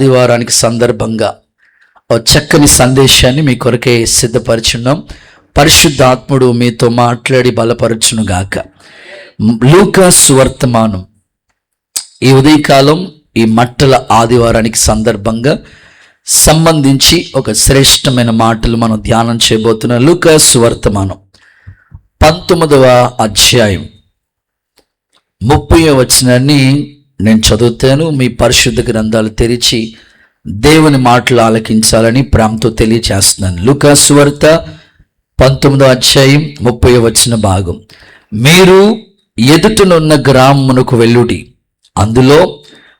ఆదివారానికి సందర్భంగా ఓ చక్కని సందేశాన్ని మీ కొరకే సిద్ధపరచున్నాం. పరిశుద్ధాత్ముడు మీతో మాట్లాడి బలపరచునుగాక. లూకా సువర్తమానం ఈ ఉదయకాలం ఈ మట్టల ఆదివారానికి సందర్భంగా సంబంధించి ఒక శ్రేష్టమైన మాటలు మనం ధ్యానం చేయబోతున్నాం. లూకా సువర్తమానం 19వ అధ్యాయం 30వ వచనాన్ని నేను చదువుతాను. మీ పరిశుద్ధ గ్రంథాలు తెరిచి దేవుని మాటలు ఆలకించాలని ప్రేమతో తెలియచేస్తున్నాను. లూకా సువార్త 19వ అధ్యాయం 30వ వచన భాగం. మీరు ఎదుటనున్న గ్రామమునకు వెళ్ళుడి. అందులో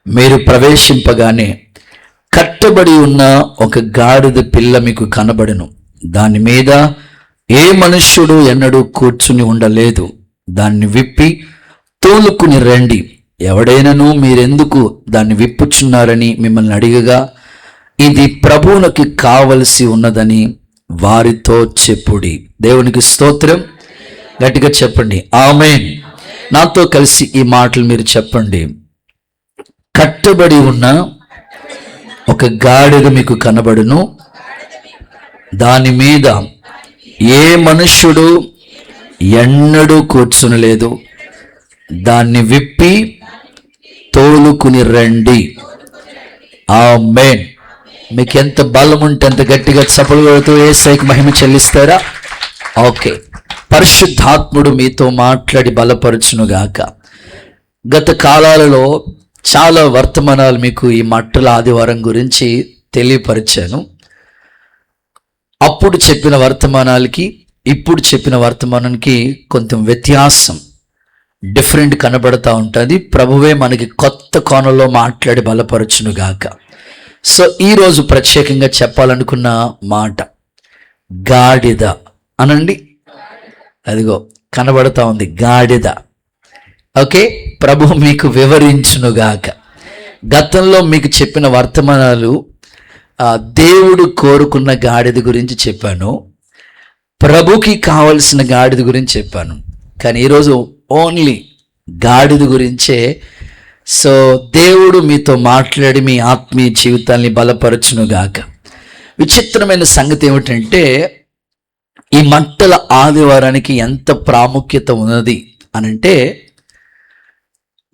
మీరు ప్రవేశింపగానే కట్టబడి ఉన్న ఒక గాడిద పిల్ల మీకు కనబడును. దాని మీద ఏ మనుష్యుడు ఎన్నడూ కూర్చుని ఉండలేదు. దాన్ని విప్పి తోలుకుని రండి. ఎవడైనాను మీరెందుకు దాన్ని విప్పుచున్నారని మిమ్మల్ని అడిగగా, ఇది ప్రభువునికి కావలసి ఉన్నదని వారితో చెప్పుడి. దేవునికి స్తోత్రం. గట్టిగా చెప్పండి ఆమేన్. నాతో కలిసి ఈ మాటలు మీరు చెప్పండి. కట్టబడి ఉన్న ఒక గాడిద మీకు కనబడును. దాని మీద ఏ మనుష్యుడు ఎన్నడూ కూర్చునలేదు. దాన్ని విప్పి తోలుకుని రండి. ఆమేన్. మీకు ఎంత బలం ఉంటే అంత గట్టిగా చప్పలు కొడుతూ యేసుకి మహిమ చెల్లిస్తారా? ఓకే. పరిశుద్ధాత్ముడు మీతో మాట్లాడి బలపరచునుగాక. గత కాలాలలో చాలా వర్తమానాలు మీకు ఈ మట్టల ఆదివారం గురించి తెలియపరిచాను. అప్పుడు చెప్పిన వర్తమానాలకి ఇప్పుడు చెప్పిన వర్తమానానికి కొంచెం వ్యత్యాసం, డిఫరెంట్ కనబడతా ఉంటుంది. ప్రభువే మనకి కొత్త కోణంలో మాట్లాడి బలపరచునుగాక. సో ఈరోజు ప్రత్యేకంగా చెప్పాలనుకున్న మాట గాడిద అనండి. అదిగో కనబడతా ఉంది గాడిద. ఓకే, ప్రభు మీకు వివరించునుగాక. గతంలో మీకు చెప్పిన వర్తమానాలు దేవుడు కోరుకున్న గాడిద గురించి చెప్పాను, ప్రభుకి కావలసిన గాడిద గురించి చెప్పాను. కానీ ఈరోజు ఓన్లీ గాడిద గురించే. సో దేవుడు మీతో మాట్లాడి మీ ఆత్మీయ జీవితాన్ని బలపరచునుగాక. విచిత్రమైన సంగతి ఏమిటంటే, ఈ మట్టల ఆదివారానికి ఎంత ప్రాముఖ్యత ఉన్నది అనంటే,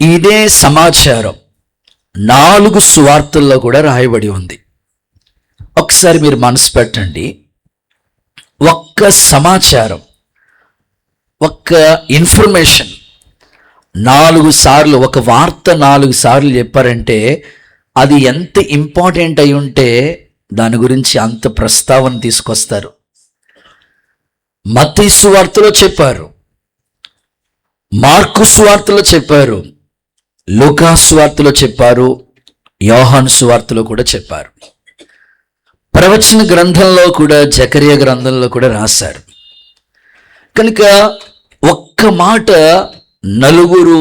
ఇదే సమాచారం 4 సువార్తల్లో కూడా రాయబడి ఉంది. ఒకసారి మీరు మనసు పెట్టండి. ఒక్క సమాచారం, ఒక్క ఇన్ఫర్మేషన్ 4 సార్లు, ఒక వార్త 4 సార్లు చెప్పారంటే అది ఎంత ఇంపార్టెంట్ అయి ఉంటే దాని గురించి అంత ప్రస్తావన తీసుకొస్తారు. మత్తయి సువార్తలో చెప్పారు, మార్కు సువార్తలో చెప్పారు, లూకా సువార్తలో చెప్పారు, యోహాను సువార్తలో కూడా చెప్పారు. ప్రవచన గ్రంథంలో కూడా, జకరియా గ్రంథంలో కూడా రాశారు. కనుక ఒక్క మాట 4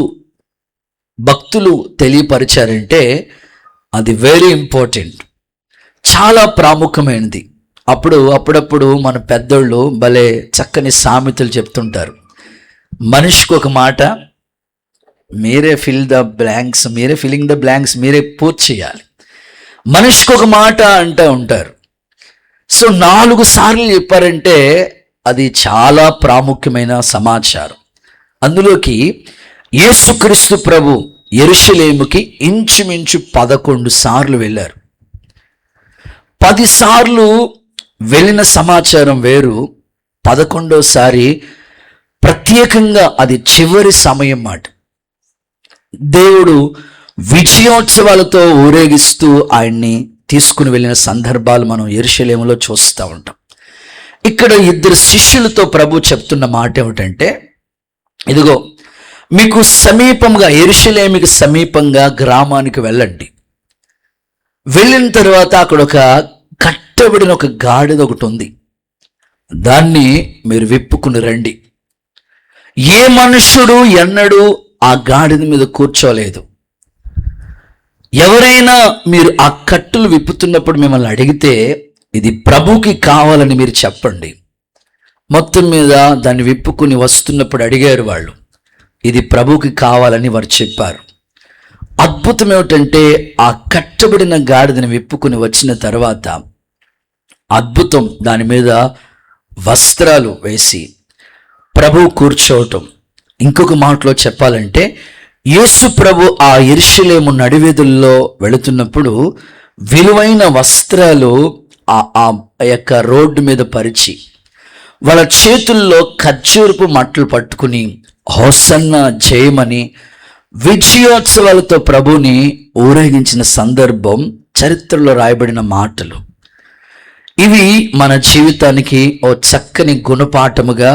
భక్తులు తెలియపరిచారంటే అది వెరీ ఇంపార్టెంట్, చాలా ప్రాముఖ్యమైనది. అప్పుడప్పుడు మన పెద్దోళ్ళు భలే చక్కని సామెతలు చెప్తుంటారు. మనిషికి ఒక మాట, మీరే ఫిల్లింగ్ ద బ్లాంక్స్ మీరే పూర్తి చేయాలి. మనిషికి ఒక మాట అంటూ ఉంటారు. సో 4 సార్లు చెప్పారంటే అది చాలా ప్రాముఖ్యమైన సమాచారం. అందులోకి యేసుక్రీస్తు ప్రభు యెరూషలేముకి ఇంచుమించు 11 సార్లు వెళ్ళారు. 10 సార్లు వెళ్ళిన సమాచారం వేరు, 11వసారి ప్రత్యేకంగా అది చివరి సమయం మాట. దేవుడు విజయోత్సవాలతో ఊరేగిస్తూ ఆయన్ని తీసుకుని వెళ్ళిన సందర్భాలు మనం యెరూషలేములో చూస్తూ ఉంటాం. ఇక్కడ 2 శిష్యులతో ప్రభు చెప్తున్న మాట ఏమిటంటే, ఇదిగో మీకు సమీపంగా, యెరూషలేముకి సమీపంగా గ్రామానికి వెళ్ళండి. వెళ్ళిన తర్వాత అక్కడ ఒక కట్టబడిన ఒక గాడిద ఒకటి ఉంది. దాన్ని మీరు విప్పుకుని రండి. ఏ మనుష్యుడు ఎన్నడూ ఆ గాడిద మీద కూర్చోలేదు. ఎవరైనా మీరు ఆ కట్టులు విప్పుతున్నప్పుడు మిమ్మల్ని అడిగితే ఇది ప్రభుకి కావాలని మీరు చెప్పండి. మొత్తం మీద దాన్ని విప్పుకుని వస్తున్నప్పుడు అడిగారు వాళ్ళు, ఇది ప్రభుకి కావాలని వారు చెప్పారు. అద్భుతం ఏమిటంటే ఆ కట్టబడిన గాడిదని విప్పుకుని వచ్చిన తర్వాత అద్భుతం, దాని మీద వస్త్రాలు వేసి ప్రభు కూర్చోవటం. ఇంకొక మాటలో చెప్పాలంటే యేసు ప్రభు ఆ యెరూషలేము నడివీధుల్లో వెళుతున్నప్పుడు విలువైన వస్త్రాలు ఆ యొక్క రోడ్డు మీద పరిచి వాళ్ళ చేతుల్లో ఖర్జూరపు మట్టలు పట్టుకుని హోసన్న జయమని విజయోత్సవాలతో ప్రభుని ఊరేగించిన సందర్భం చరిత్రలో రాయబడిన మాటలు. ఇవి మన జీవితానికి ఓ చక్కని గుణపాఠముగా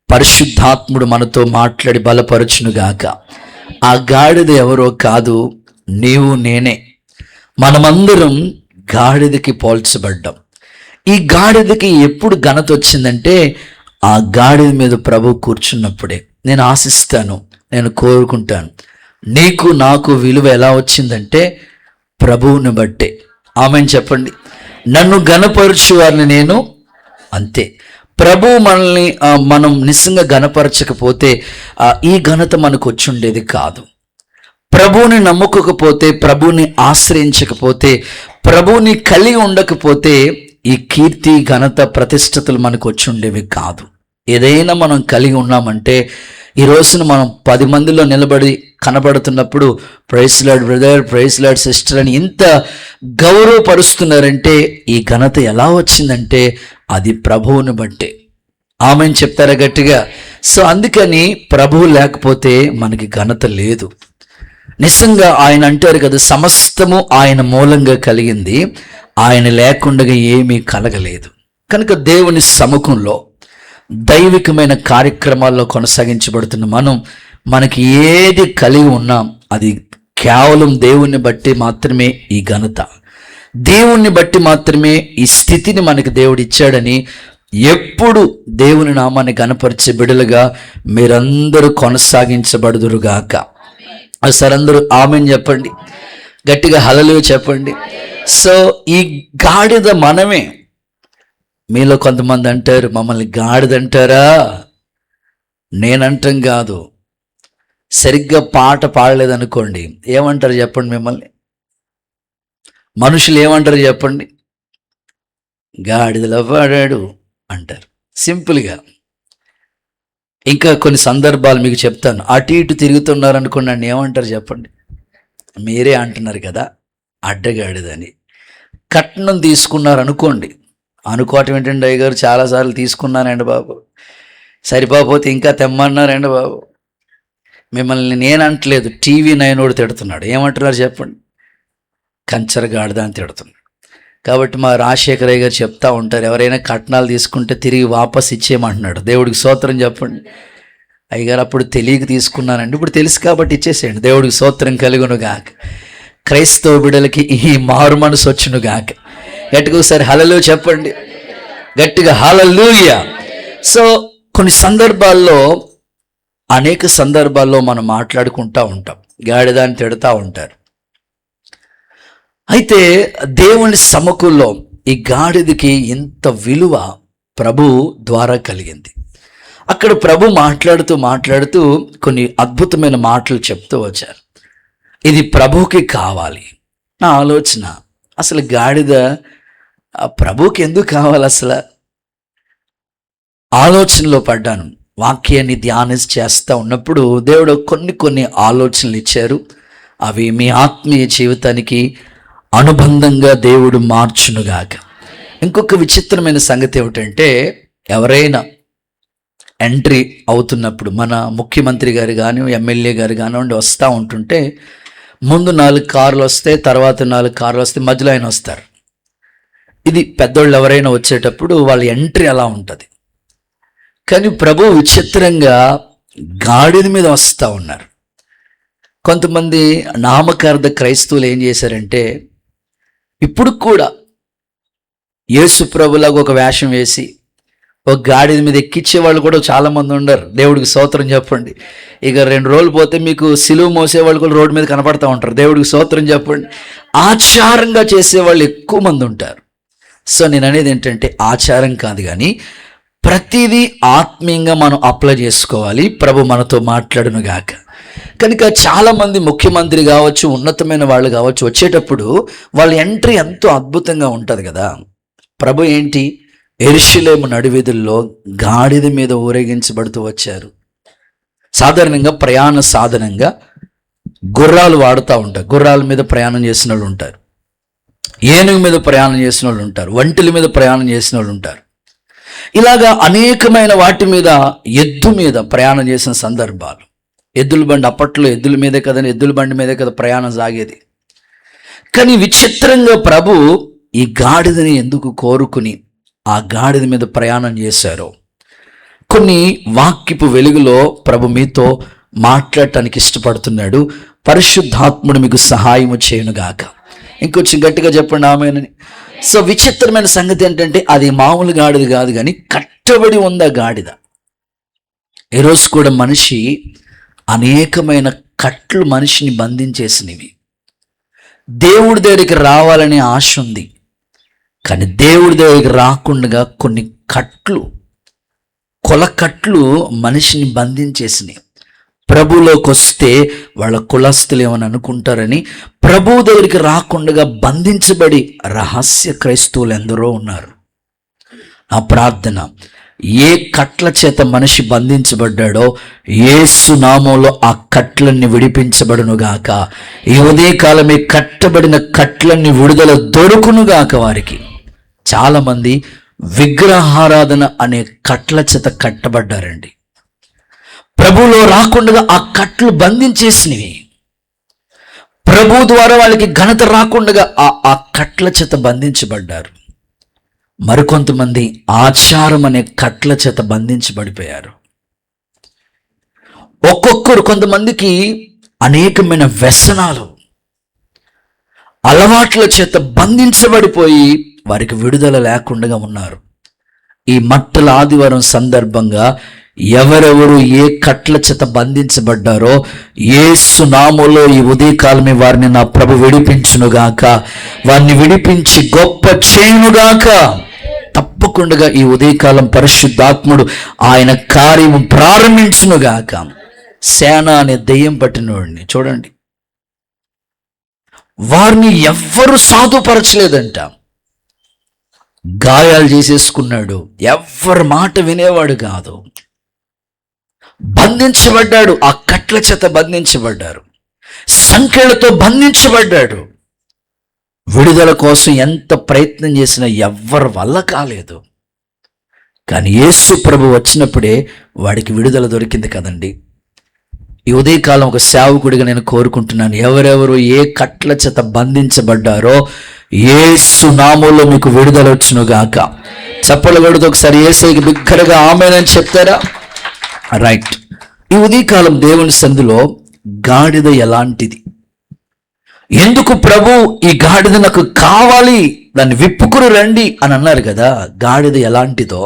పరిశుద్ధాత్ముడు మనతో మాట్లాడి బలపరచునుగాక. ఆ గాడిద ఎవరో కాదు, నీవు నేనే. మనమందరం గాడిదకి పోల్చబడ్డాం. ఈ గాడిదకి ఎప్పుడు ఘనత వచ్చిందంటే ఆ గాడిద మీద ప్రభు కూర్చున్నప్పుడే. నేను ఆశిస్తాను, నేను కోరుకుంటాను, నీకు నాకు విలువ ఎలా వచ్చిందంటే ప్రభువుని బట్టే. ఆమెను చెప్పండి. నన్ను ఘనపరచు వారిని నేను అంతే. ప్రభు మనల్ని మనం నిజంగా ఘనపరచకపోతే ఈ ఘనత మనకు వచ్చి ఉండేది కాదు. ప్రభువుని నమ్ముకోకపోతే, ప్రభువుని ఆశ్రయించకపోతే, ప్రభువుని కలిగి ఉండకపోతే ఈ కీర్తి ఘనత ప్రతిష్టతలు మనకు వచ్చి ఉండేవి కాదు. ఏదైనా మనం కలిగి ఉన్నామంటే ఈ రోజున మనం 10 మందిలో నిలబడి కనబడుతున్నప్పుడు praise lord brother, praise lord sister అని ఇంత గౌరవపరుస్తున్నారంటే ఈ ఘనత ఎలా వచ్చిందంటే అది ప్రభువుని బట్టే. ఆమెను చెప్తారా గట్టిగా? సో అందుకని ప్రభువు లేకపోతే మనకి ఘనత లేదు. నిజంగా ఆయన అంటారు కదా, సమస్తము ఆయన మూలంగా కలిగింది, ఆయన లేకుండా ఏమీ కలగలేదు. కనుక దేవుని సముఖంలో దైవికమైన కార్యక్రమాల్లో కొనసాగించబడుతున్న మనకి ఏది కలిగి ఉన్నాం అది కేవలం దేవుణ్ణి బట్టి మాత్రమే ఈ ఘనత, దేవుణ్ణి బట్టి మాత్రమే ఈ స్థితిని మనకి దేవుడు ఇచ్చాడని ఎప్పుడు దేవుని నామాన్ని ఘనపరిచే బిడ్డలుగా మీరందరూ కొనసాగించబడుదురుగాక. సరందరూ ఆమెన్ చెప్పండి, గట్టిగా హల్లెలూయా చెప్పండి. సో ఈ గాడిద మనమే. మీలో కొంతమంది అంటారు, మమ్మల్ని గాడిదంటారా? నేనంటాం కాదు. సరిగ్గా పాట పాడలేదనుకోండి, ఏమంటారు చెప్పండి? మిమ్మల్ని మనుషులు ఏమంటారు చెప్పండి? గాడిదలో పాడాడు అంటారు సింపుల్గా. ఇంకా కొన్ని సందర్భాలు మీకు చెప్తాను. అటు ఇటు తిరుగుతున్నారు అనుకోండి, నన్ను ఏమంటారు చెప్పండి? మీరే అంటున్నారు కదా అడ్డగాడిదని. కట్నం తీసుకున్నారు అనుకోండి, అనుకోవటం ఏంటండి అయ్యగారు, చాలాసార్లు తీసుకున్నానండి బాబు, సరిపోతే ఇంకా తెమ్మన్నారండి బాబు. మిమ్మల్ని నేను అంటలేదు, TV9 వాడు తిడుతున్నాడు. ఏమంటున్నారు చెప్పండి? కంచరగాడిద అని తిడుతున్నాడు. కాబట్టి మా రాజశేఖరయ్య గారు చెప్తా ఉంటారు, ఎవరైనా కట్నాలు తీసుకుంటే తిరిగి వాపస్ ఇచ్చేయమంటున్నాడు. దేవుడికి స్తోత్రం చెప్పండి. అయ్యగారు అప్పుడు తెలియక తీసుకున్నానండి, ఇప్పుడు తెలుసు కాబట్టి ఇచ్చేసేయండి. దేవుడికి స్తోత్రం కలుగును గాక. క్రైస్తవ బిడ్డలకి ఈ మారు మనసు వచ్చును గాక. గట్టిగా ఒకసారి హల్లెలూయా చెప్పండి, గట్టిగా హల్లెలూయా. సో కొన్ని సందర్భాల్లో, అనేక సందర్భాల్లో మనం మాట్లాడుకుంటూ ఉంటాం, గాడిదాన్ని తిడతా ఉంటారు. అయితే దేవుని సముఖంలో ఈ గాడిదకి ఎంత విలువ ప్రభు ద్వారా కలిగింది. అక్కడ ప్రభు మాట్లాడుతూ కొన్ని అద్భుతమైన మాటలు చెప్తూ వచ్చారు. ఇది ప్రభువుకి కావాలి. నా ఆలోచన, అసలు గాడిద ప్రభువుకి ఎందుకు కావాలి? అసలు ఆలోచనలో పడ్డాను. వాక్యాన్ని ధ్యానం చేస్తూ ఉన్నప్పుడు దేవుడు కొన్ని ఆలోచనలు ఇచ్చారు. అవి మీ ఆత్మీయ జీవితానికి అనుబంధంగా దేవుడు మార్చునుగాక. ఇంకొక విచిత్రమైన సంగతి ఏమిటంటే, ఎవరైనా ఎంట్రీ అవుతున్నప్పుడు మన ముఖ్యమంత్రి గారు కానీ ఎమ్మెల్యే గారు కానివ్వండి వస్తూ ఉంటుంటే, ముందు 4 కార్లు వస్తాయి, తర్వాత 4 కార్లు వస్తాయి, మధ్యలో ఆయన వస్తారు. ఇది పెద్దోళ్ళు ఎవరైనా వచ్చేటప్పుడు వాళ్ళ ఎంట్రీ అలా ఉంటుంది. కానీ ప్రభు విచిత్రంగా గాడిద మీద వస్తూ ఉన్నారు. కొంతమంది నామకార్థ క్రైస్తవులు ఏం చేశారంటే, ఇప్పుడు కూడా యేసు ప్రభులాగా ఒక వేషం వేసి ఒక గాడిద మీద ఎక్కించే వాళ్ళు కూడా చాలామంది ఉండరు. దేవుడికి స్తోత్రం చెప్పండి. ఇక 2 రోజులు పోతే మీకు సిలువ మోసేవాళ్ళు కూడా రోడ్డు మీద కనపడతా ఉంటారు. దేవుడికి స్తోత్రం చెప్పండి. ఆచారంగా చేసేవాళ్ళు ఎక్కువ మంది ఉంటారు. సో నేను అనేది ఏంటంటే, ఆచారం కాదు కానీ ప్రతిదీ ఆత్మీయంగా మనం అప్లై చేసుకోవాలి. ప్రభు మనతో మాట్లాడును గాక. కనుక చాలామంది ముఖ్యమంత్రి కావచ్చు, ఉన్నతమైన వాళ్ళు కావచ్చు, వచ్చేటప్పుడు వాళ్ళ ఎంట్రీ ఎంతో అద్భుతంగా ఉంటుంది కదా. ప్రభు ఏంటి, యెరూషలేము నడివీధుల్లో గాడిద మీద ఊరేగించబడుతూ వచ్చారు. సాధారణంగా ప్రయాణ సాధనంగా గుర్రాలు వాడుతూ ఉంటారు. గుర్రాల మీద ప్రయాణం చేసిన వాళ్ళు ఉంటారు, ఏనుగు మీద ప్రయాణం చేసిన వాళ్ళు ఉంటారు, ఒంటెల మీద ప్రయాణం చేసిన వాళ్ళు ఉంటారు. ఇలాగా అనేకమైన వాటి మీద, ఎద్దు మీద ప్రయాణం చేసిన సందర్భాలు. ఎద్దుల బండి, అప్పట్లో ఎద్దుల మీదే కదని, ఎద్దుల బండి మీదే కదా ప్రయాణం సాగేది. కానీ విచిత్రంగా ప్రభు ఈ గాడిదని ఎందుకు కోరుకుని ఆ గాడిద మీద ప్రయాణం చేశారో కొన్ని వాక్యపు వెలుగులో ప్రభు మీతో మాట్లాడటానికి ఇష్టపడుతున్నాడు. పరిశుద్ధాత్ముడు మీకు సహాయము చేయునుగాక. ఇంకొంచెం గట్టిగా చెప్పండి ఆమేనని. సో విచిత్రమైన సంగతి ఏంటంటే అది మామూలు గాడిద కాదు, కానీ కట్టబడి ఉంది ఆ గాడిద. ఈరోజు కూడా మనిషి అనేకమైన కట్లు మనిషిని బంధించేసినవి. దేవుడి దగ్గరికి రావాలనే ఆశ ఉంది, కానీ దేవుడి దగ్గరికి రాకుండా కొన్ని కట్లు, కులకట్లు మనిషిని బంధించేసినాయి. ప్రభులోకి వస్తే వాళ్ళ కులస్తులు ఏమని అనుకుంటారని ప్రభు దగ్గరికి రాకుండా బంధించబడి రహస్య క్రైస్తవులు ఎందరో ఉన్నారు. నా ప్రార్థన, ఏ కట్ల చేత మనిషి బంధించబడ్డాడో యేసు నామములో ఆ కట్లన్నీ విడిపించబడునుగాక. ఈ ఉదయకాలమే కట్టబడిన కట్లన్నీ విడుదల దొరుకునుగాక వారికి. చాలామంది విగ్రహారాధన అనే కట్ల చేత కట్టబడ్డారండి. ప్రభులో రాకుండా ఆ కట్లు బంధించేసినవి. ప్రభు ద్వారా వాళ్ళకి ఘనత రాకుండా ఆ కట్ల చేత బంధించబడ్డారు. మరికొంతమంది ఆచారం అనే కట్ల చేత బంధించబడిపోయారు. ఒక్కొక్కరు, కొంతమందికి అనేకమైన వ్యసనాలు, అలవాట్ల చేత బంధించబడిపోయి వారికి విడుదల లేకుండా ఉన్నారు. ఈ మట్టల ఆదివారం సందర్భంగా ఎవరెవరు ఏ కట్ల చేత బంధించబడ్డారో యేసు నామములో ఈ ఉదయకాలమే వారిని నా ప్రభు విడిపించునుగాక, వారిని విడిపించి గొప్ప చేయునుగాక. తప్పకుండా ఈ ఉదయకాలం పరిశుద్ధాత్ముడు ఆయన కార్యము ప్రారంభించునుగాక. సేన అనే దెయ్యం పట్టినవాడిని చూడండి, వారిని ఎవ్వరు సాధుపరచలేదంట. గాయాలు చేసేసుకున్నాడు, ఎవ్వరి మాట వినేవాడు కాదు. బంధించబడ్డాడు, ఆ కట్ల చేత బంధించబడ్డారు, సంఖ్యలతో బంధించబడ్డాడు. విడుదల కోసం ఎంత ప్రయత్నం చేసినా ఎవ్వరి వల్ల కాలేదు. కానీ యేసు ప్రభు వచ్చినప్పుడే వాడికి విడుదల దొరికింది కదండి. ఈ ఉదయకాలం ఒక సేవకుడిగా నేను కోరుకుంటున్నాను, ఎవరెవరు ఏ కట్ల చేత బంధించబడ్డారో యేసు నామములో మీకు విడుదల వచ్చునుగాక. చప్పలు కొడుతూ ఒకసారి యేసయ్యకి బిగ్గరగా ఆమేనని చెప్తారా? రైట్. ఈ ఉదయకాలం దేవుని సందులో గాడిద ఎలాంటిది, ఎందుకు ప్రభు ఈ గాడిద నాకు కావాలి, దాన్ని విప్పుకుని రండి అని అన్నారు కదా. గాడిద ఎలాంటిదో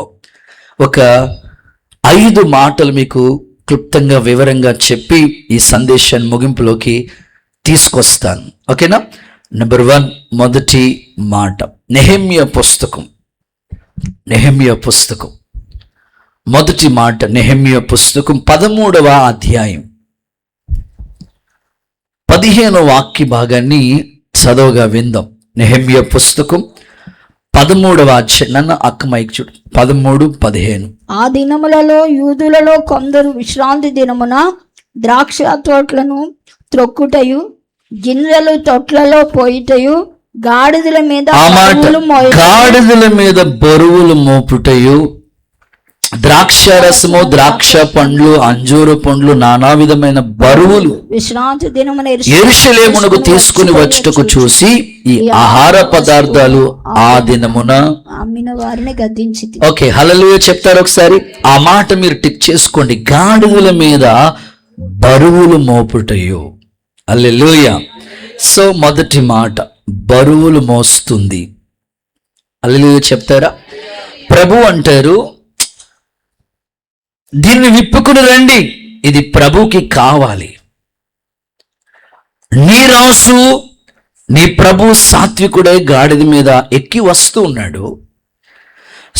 ఒక 5 మాటలు మీకు క్లుప్తంగా వివరంగా చెప్పి ఈ సందేశాన్ని ముగింపులోకి తీసుకొస్తాను. ఓకేనా? నెంబర్ 1, మొదటి మాట నెహెమ్యా పుస్తకం. నెహెమ్యా పుస్తకం మొదటి మాట, నెహెమ్యా పుస్తకం 13వ అధ్యాయం 15వ వాక్య భాగాన్ని చదవగా విందాం. నెహెమ్యా పుస్తకం 13వ అధ్యాయం. నన్ను అక్క మైక్ చూడు. 13:15. ఆ దినములలో యూదులలో కొందరు విశ్రాంతి దినమున ద్రాక్ష తోటలను త్రొక్కుటయు, గింజలు తొట్లలో పోయిటయు, గాడిదల మీద గాడిదల మీద బరువులు మోపుటయు, ద్రాక్ష రసము, ద్రాక్ష పండ్లు, అంజూరు పండ్లు, నానా విధమైన బరువులు విశ్రాంతి దినమున యెరూషలేమునకు తీసుకుని వచ్చుటకు చూసి ఈ ఆహార పదార్థాలు ఆ దినమున అమ్మిన వారిని గద్దించింది. ఓకే, హల్లెలూయా చెప్తారు ఒకసారి. ఆ మాట మీరు టిక్ చేసుకోండి. గాడిదల మీద బరువులు మోపుటయు. హల్లెలూయా. సో మొదటి మాట, బరువులు మోస్తుంది. హల్లెలూయా చెప్తారా? ప్రభు అంటారు, దీన్ని విప్పుకుని రండి, ఇది ప్రభుకి కావాలి. నీ రాసు, నీ ప్రభు సాత్వికుడై గాడిద మీద ఎక్కి వస్తూ ఉన్నాడు.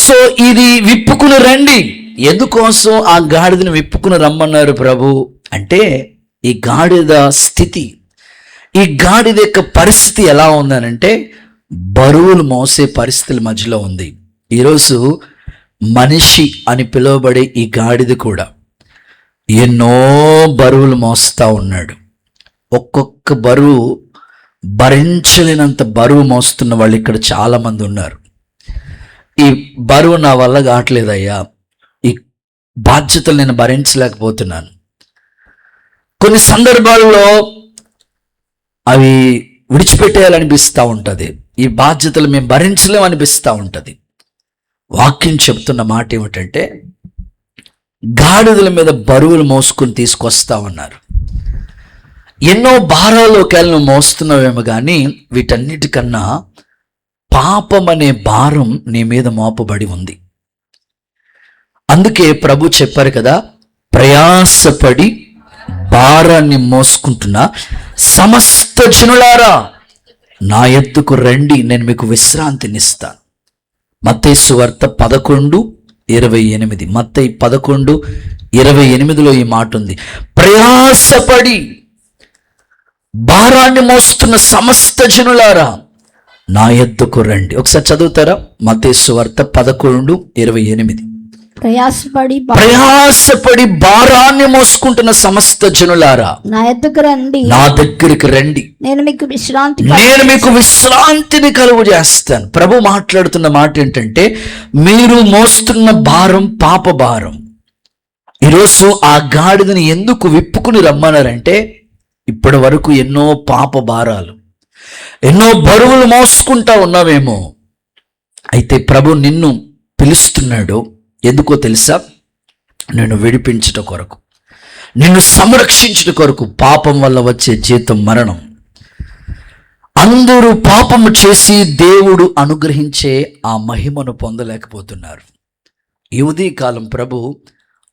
సో ఇది విప్పుకుని రండి. ఎందుకోసం ఆ గాడిదను విప్పుకుని రమ్మన్నారు ప్రభు అంటే, ఈ గాడిద స్థితి, ఈ గాడిద యొక్క పరిస్థితి ఎలా ఉందనంటే బరువులు మోసే పరిస్థితుల మధ్యలో ఉంది. ఈరోజు మనిషి అని పిలువబడే ఈ గాడిద కూడా ఎన్నో బరువులు మోస్తూ ఉన్నాడు. ఒక్కొక్క బరువు భరించలేనంత బరువు మోస్తున్న వాళ్ళు ఇక్కడ చాలామంది ఉన్నారు. ఈ బరువు నా వల్ల కావట్లేదయ్యా, ఈ బాధ్యతలు నేను భరించలేకపోతున్నాను. కొన్ని సందర్భాల్లో అవి విడిచిపెట్టేయాలనిపిస్తూ ఉంటుంది. ఈ బాధ్యతలు మేము భరించలేం అనిపిస్తూ ఉంటుంది. వాక్యం చెప్తున్న మాట ఏమిటంటే, గాడిదల మీద బరువులు మోసుకొని తీసుకొస్తా ఉన్నారు. ఎన్నో భారాల్లోకి నువ్వు మోస్తున్నావేమో కానీ వీటన్నిటికన్నా పాపం అనే భారం నీ మీద మోపబడి ఉంది. అందుకే ప్రభు చెప్పారు కదా, ప్రయాసపడి భారాన్ని మోసుకుంటున్న సమస్త జనులారా నా ఎద్దుకు రండి, నేను మీకు విశ్రాంతినిస్తాను. మత్తయి సువార్త 11:28. మత్తయి 11:28లో ఈ మాట ఉంది, ప్రయాసపడి భారాన్ని మోస్తున్న సమస్త జనులారా నా ఎద్దుకు రండి. ఒకసారి చదువుతారా? మత్తయి సువార్త 11:28. ప్రయాసపడి భారాన్ని మోసుకుంటున్న సమస్త జనులారా నా ఎద్దుకు రండి, నా దగ్గరికి రండి, నేను మీకు విశ్రాంతిని కలుగు చేస్తాను. ప్రభు మాట్లాడుతున్న మాట ఏంటంటే, మీరు మోస్తున్న భారం పాప భారం. ఈరోజు ఆ గాడిదని ఎందుకు విప్పుకుని రమ్మన్నారంటే, ఇప్పటి వరకు ఎన్నో పాప భారాలు, ఎన్నో బరువులు మోసుకుంటా ఉన్నావేమో. అయితే ప్రభు నిన్ను పిలుస్తున్నాడు. ఎందుకో తెలుసా? నిన్ను విడిపించుట కొరకు, నిన్ను సంరక్షించుట కొరకు. పాపం వల్ల వచ్చే జీతం మరణం. అందరూ పాపము చేసి దేవుడు అనుగ్రహించే ఆ మహిమను పొందలేకపోతున్నారు. ఈ ఉదయకాలం ప్రభు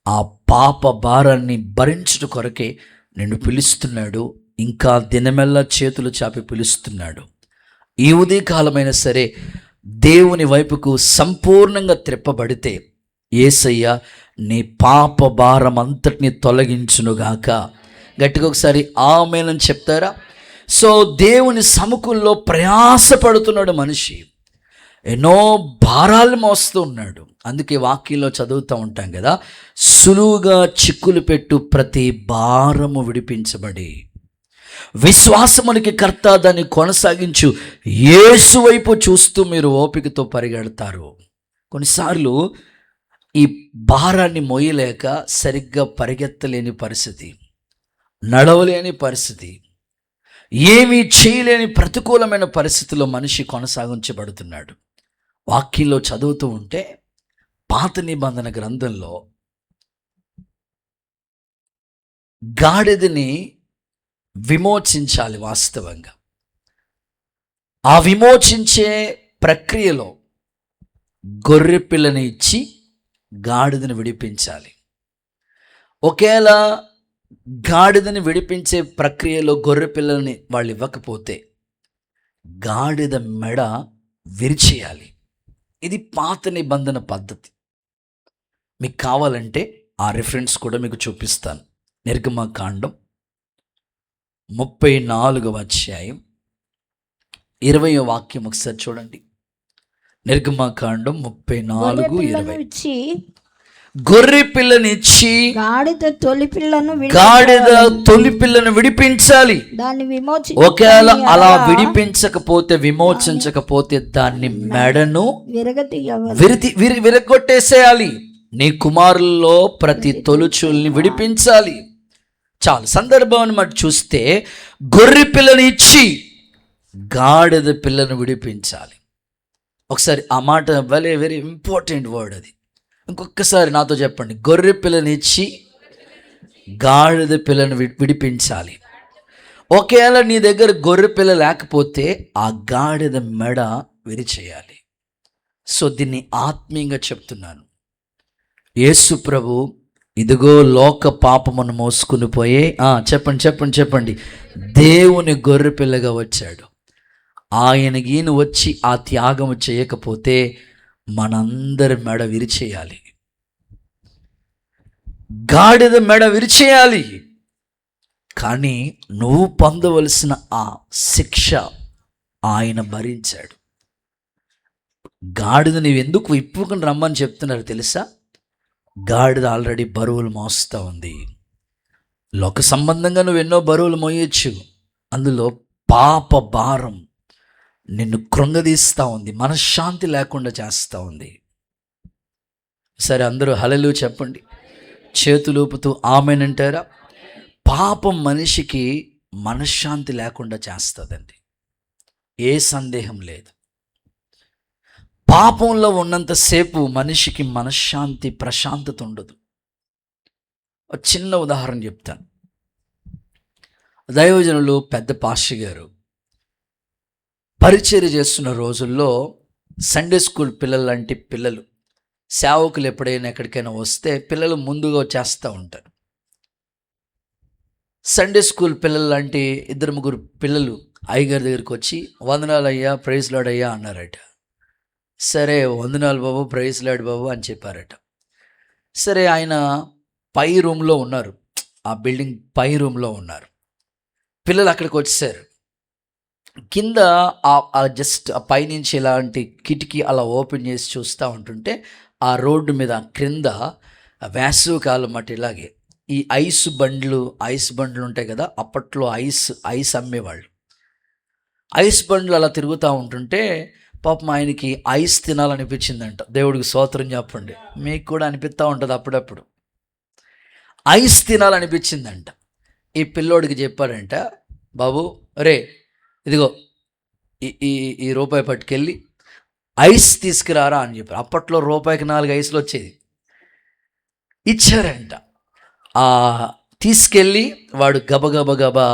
ఆ పాప భారాన్ని భరించుట కొరకే నిన్ను పిలుస్తున్నాడు. ఇంకా దినమెల్లా చేతులు చాపి పిలుస్తున్నాడు. ఈ ఉదయకాలమైనా సరే దేవుని వైపుకు సంపూర్ణంగా త్రిప్పబడితే యేసయ్య నీ పాప భారం అంతటిని తొలగించునుగాక. గట్టిగా ఒకసారి ఆమేనని చెప్తారా? సో దేవుని సముఖంలో ప్రయాసపడుతున్నాడు మనిషి, ఎన్నో భారాలు మోస్తూ ఉన్నాడు. అందుకే వాక్యంలో చదువుతూ ఉంటాం కదా, సులువుగా చిక్కులు పెట్టు ప్రతి భారము విడిపించబడి విశ్వాసమునికి కర్త దాన్ని కొనసాగించు యేసు వైపు చూస్తూ మీరు ఓపికతో పరిగెడతారు. కొన్నిసార్లు ఈ భారాన్ని మోయలేక సరిగ్గా పరిగెత్తలేని పరిస్థితి, నడవలేని పరిస్థితి, ఏమీ చేయలేని ప్రతికూలమైన పరిస్థితిలో మనిషి కొనసాగించబడుతున్నాడు. వాక్యంలో చదువుతూ ఉంటే పాత నిబంధన గ్రంథంలో గాడిదని విమోచించాలి. వాస్తవంగా ఆ విమోచించే ప్రక్రియలో గొర్రె పిల్లని ఇచ్చి గాడిదని విడిపించాలి. ఒకవేళ గాడిదని విడిపించే ప్రక్రియలో గొర్రె పిల్లల్ని వాళ్ళు ఇవ్వకపోతే గాడిద మెడ విరిచేయాలి. ఇది పాత నిబంధన పద్ధతి. మీకు కావాలంటే ఆ రిఫరెన్స్ కూడా మీకు చూపిస్తాను. నిర్గమకాండం 34:20 వాక్యం ఒకసారి చూడండి. నిర్గమకాండం 34:20. గొర్రె పిల్లనిచ్చి గాడిద తొలి పిల్లను విడిపించాలి. ఒకవేళ అలా విమోచించకపోతే దాన్ని మెడను విరగొట్టేసేయాలి. నీ కుమారుల్లో ప్రతి తొలుచుల్ని విడిపించాలి. చాలు. సందర్భాన్ని బట్టి చూస్తే గొర్రె పిల్లని ఇచ్చి గాడిద పిల్లను విడిపించాలి. ఒకసారి ఆ మాట వెరీ ఇంపార్టెంట్ వర్డ్ అది. ఇంకొకసారి నాతో చెప్పండి. గొర్రె పిల్లని ఇచ్చి గాడిద పిల్లను విడిపించాలి. ఒకవేళ నీ దగ్గర గొర్రె పిల్ల లేకపోతే ఆ గాడిద మెడ విరిచేయాలి. సో దీన్ని ఆత్మీయంగా చెప్తున్నాను. యేసు ప్రభు ఇదిగో లోక పాపమును మోసుకుని పోయే చెప్పండి దేవుని గొర్రె పిల్లగా వచ్చాడు. ఆయన ఈయన వచ్చి ఆ త్యాగము చేయకపోతే మనందరి మెడ విరిచేయాలి. గాడిద మెడ విరిచేయాలి. కానీ నువ్వు పొందవలసిన ఆ శిక్ష ఆయన భరించాడు. గాడిద నీవు ఎందుకు విప్పుకుని రమ్మని చెప్తున్నారు తెలుసా? గాడిద ఆల్రెడీ బరువులు మోస్తూ ఉంది. లోక సంబంధంగా నువ్వు ఎన్నో బరువులు మోయొచ్చు, అందులో పాప భారం నిన్ను కృంగదీస్తూ ఉంది, మనశ్శాంతి లేకుండా చేస్తూ ఉంది. సరే, అందరూ హల్లెలూయా చెప్పండి, చేతులూపుతూ ఆమేనంటారా? పాపం మనిషికి మనశ్శాంతి లేకుండా చేస్తుందండి, ఏ సందేహం లేదు. పాపంలో ఉన్నంతసేపు మనిషికి మనశ్శాంతి, ప్రశాంతత ఉండదు. ఒక చిన్న ఉదాహరణ చెప్తాను. దైవజనులు పెద్ద పాస్టర్ గారు పరిచర్య చేస్తున్న రోజుల్లో సండే స్కూల్ పిల్లలు లాంటి పిల్లలు, సేవకులు ఎప్పుడైనా ఎక్కడికైనా వస్తే పిల్లలు ముందుగా వచ్చేస్తూ ఉంటారు. సండే స్కూల్ పిల్లలు లాంటి 2-3 పిల్లలు అయ్యగారి దగ్గరికి వచ్చి, వందనాలు అయ్యా, ప్రైజ్ లార్డ్ అయ్యా అన్నారట. సరే, వందనాలు బాబు, ప్రైజ్ లార్డ్ బాబు అని చెప్పారట. సరే, ఆయన పై రూమ్లో ఉన్నారు, ఆ బిల్డింగ్ పై రూమ్లో ఉన్నారు. పిల్లలు అక్కడికి వచ్చేసారు. కింద జస్ట్ ఆ పైనుంచి ఇలాంటి కిటికీ అలా ఓపెన్ చేసి చూస్తూ ఉంటుంటే ఆ రోడ్డు మీద క్రింద వేసవి కాలం మట్టి ఇలాగే ఈ ఐస్ బండ్లు ఉంటాయి కదా, అప్పట్లో ఐస్ అమ్మేవాళ్ళు. ఐస్ బండ్లు అలా తిరుగుతూ ఉంటుంటే పాపం ఆయనకి ఐస్ తినాలనిపించిందంట. దేవుడికి స్తోత్రం చెప్పండి. మీకు కూడా అనిపిస్తూ ఉంటుంది అప్పుడప్పుడు, ఐస్ తినాలనిపించిందంట. ఈ పిల్లోడికి చెప్పాడంట, బాబు రే ఇదిగో ఈ రూపాయి పట్టుకెళ్ళి ఐస్ తీసుకురారా అని చెప్పారు. అప్పట్లో రూపాయికి 4 ఐస్లు వచ్చేది. ఇచ్చారంట. తీసుకెళ్ళి వాడు గబగబా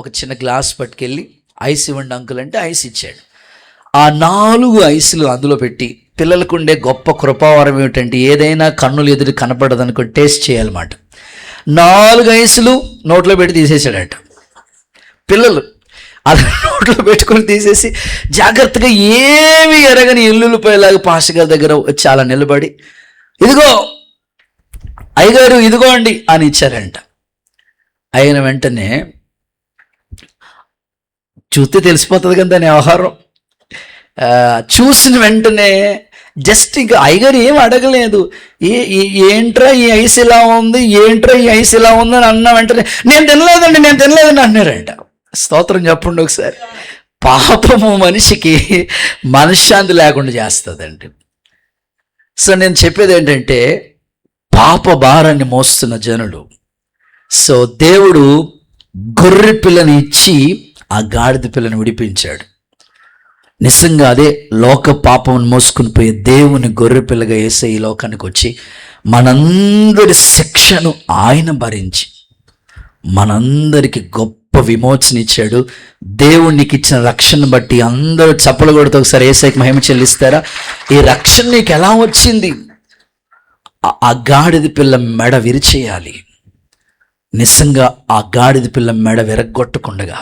ఒక చిన్న గ్లాస్ పట్టుకెళ్ళి ఐస్ ఇవ్వండి అంకుల్ అంటే ఐస్ ఇచ్చాడు. ఆ 4 ఐస్లు అందులో పెట్టి, పిల్లలకు ఉండే గొప్ప కృపావరం ఏమిటంటే ఏదైనా కన్నులు ఎదురు కనపడదనుకో టేస్ట్ చేయాలన్నమాట. 4 ఐస్లు నోట్లో పెట్టి తీసేసాడట. పిల్లలు అలా నోట్లో పెట్టుకొని తీసేసి జాగ్రత్తగా ఏమి ఎరగని ఎల్లుల్లిపోయేలాగా పాస్టర్ గారి దగ్గర వచ్చి అలా నిలబడి, ఇదిగో అయ్యగారు ఇదిగో అండి అని ఇచ్చారంట. అయిన వెంటనే చూస్తే తెలిసిపోతుంది కదా దాని వ్యవహారం. చూసిన వెంటనే జస్ట్ ఇంకా అయ్యగారు ఏం అడగలేదు, ఏంట్రా ఈ ఐస్ ఇలా ఉంది, ఏంట్రా ఈ ఐస్ ఇలా ఉంది అని అన్న వెంటనే నేను తినలేదండి అన్నారంట. స్తోత్రం చెప్పండి ఒకసారి. పాపము మనిషికి మనశ్శాంతి లేకుండా చేస్తుందండి. సో నేను చెప్పేది ఏంటంటే, పాప భారాన్ని మోస్తున్న జనులు, సో దేవుడు గొర్రె పిల్లని ఇచ్చి ఆ గాడిద పిల్లని విడిపించాడు. నిజంగా అదే లోక పాపం మోసుకుని పోయే దేవుని గొర్రె పిల్లగా వేసే ఈ లోకానికి వచ్చి మనందరి శిక్షను ఆయన భరించి మనందరికి గొప్ప విమోచన ఇచ్చాడు. దేవునికి ఇచ్చిన రక్షణ బట్టి అందరూ చప్పలు కొడుతూ ఒకసారి యేసయ్యకి మహిమ చెల్లిస్తారా? ఈ రక్షణ నీకు ఎలా వచ్చింది? ఆ గాడిద పిల్ల మెడ విరిచేయాలి. నిజంగా ఆ గాడిద పిల్ల మెడ విరగొట్టకుండగా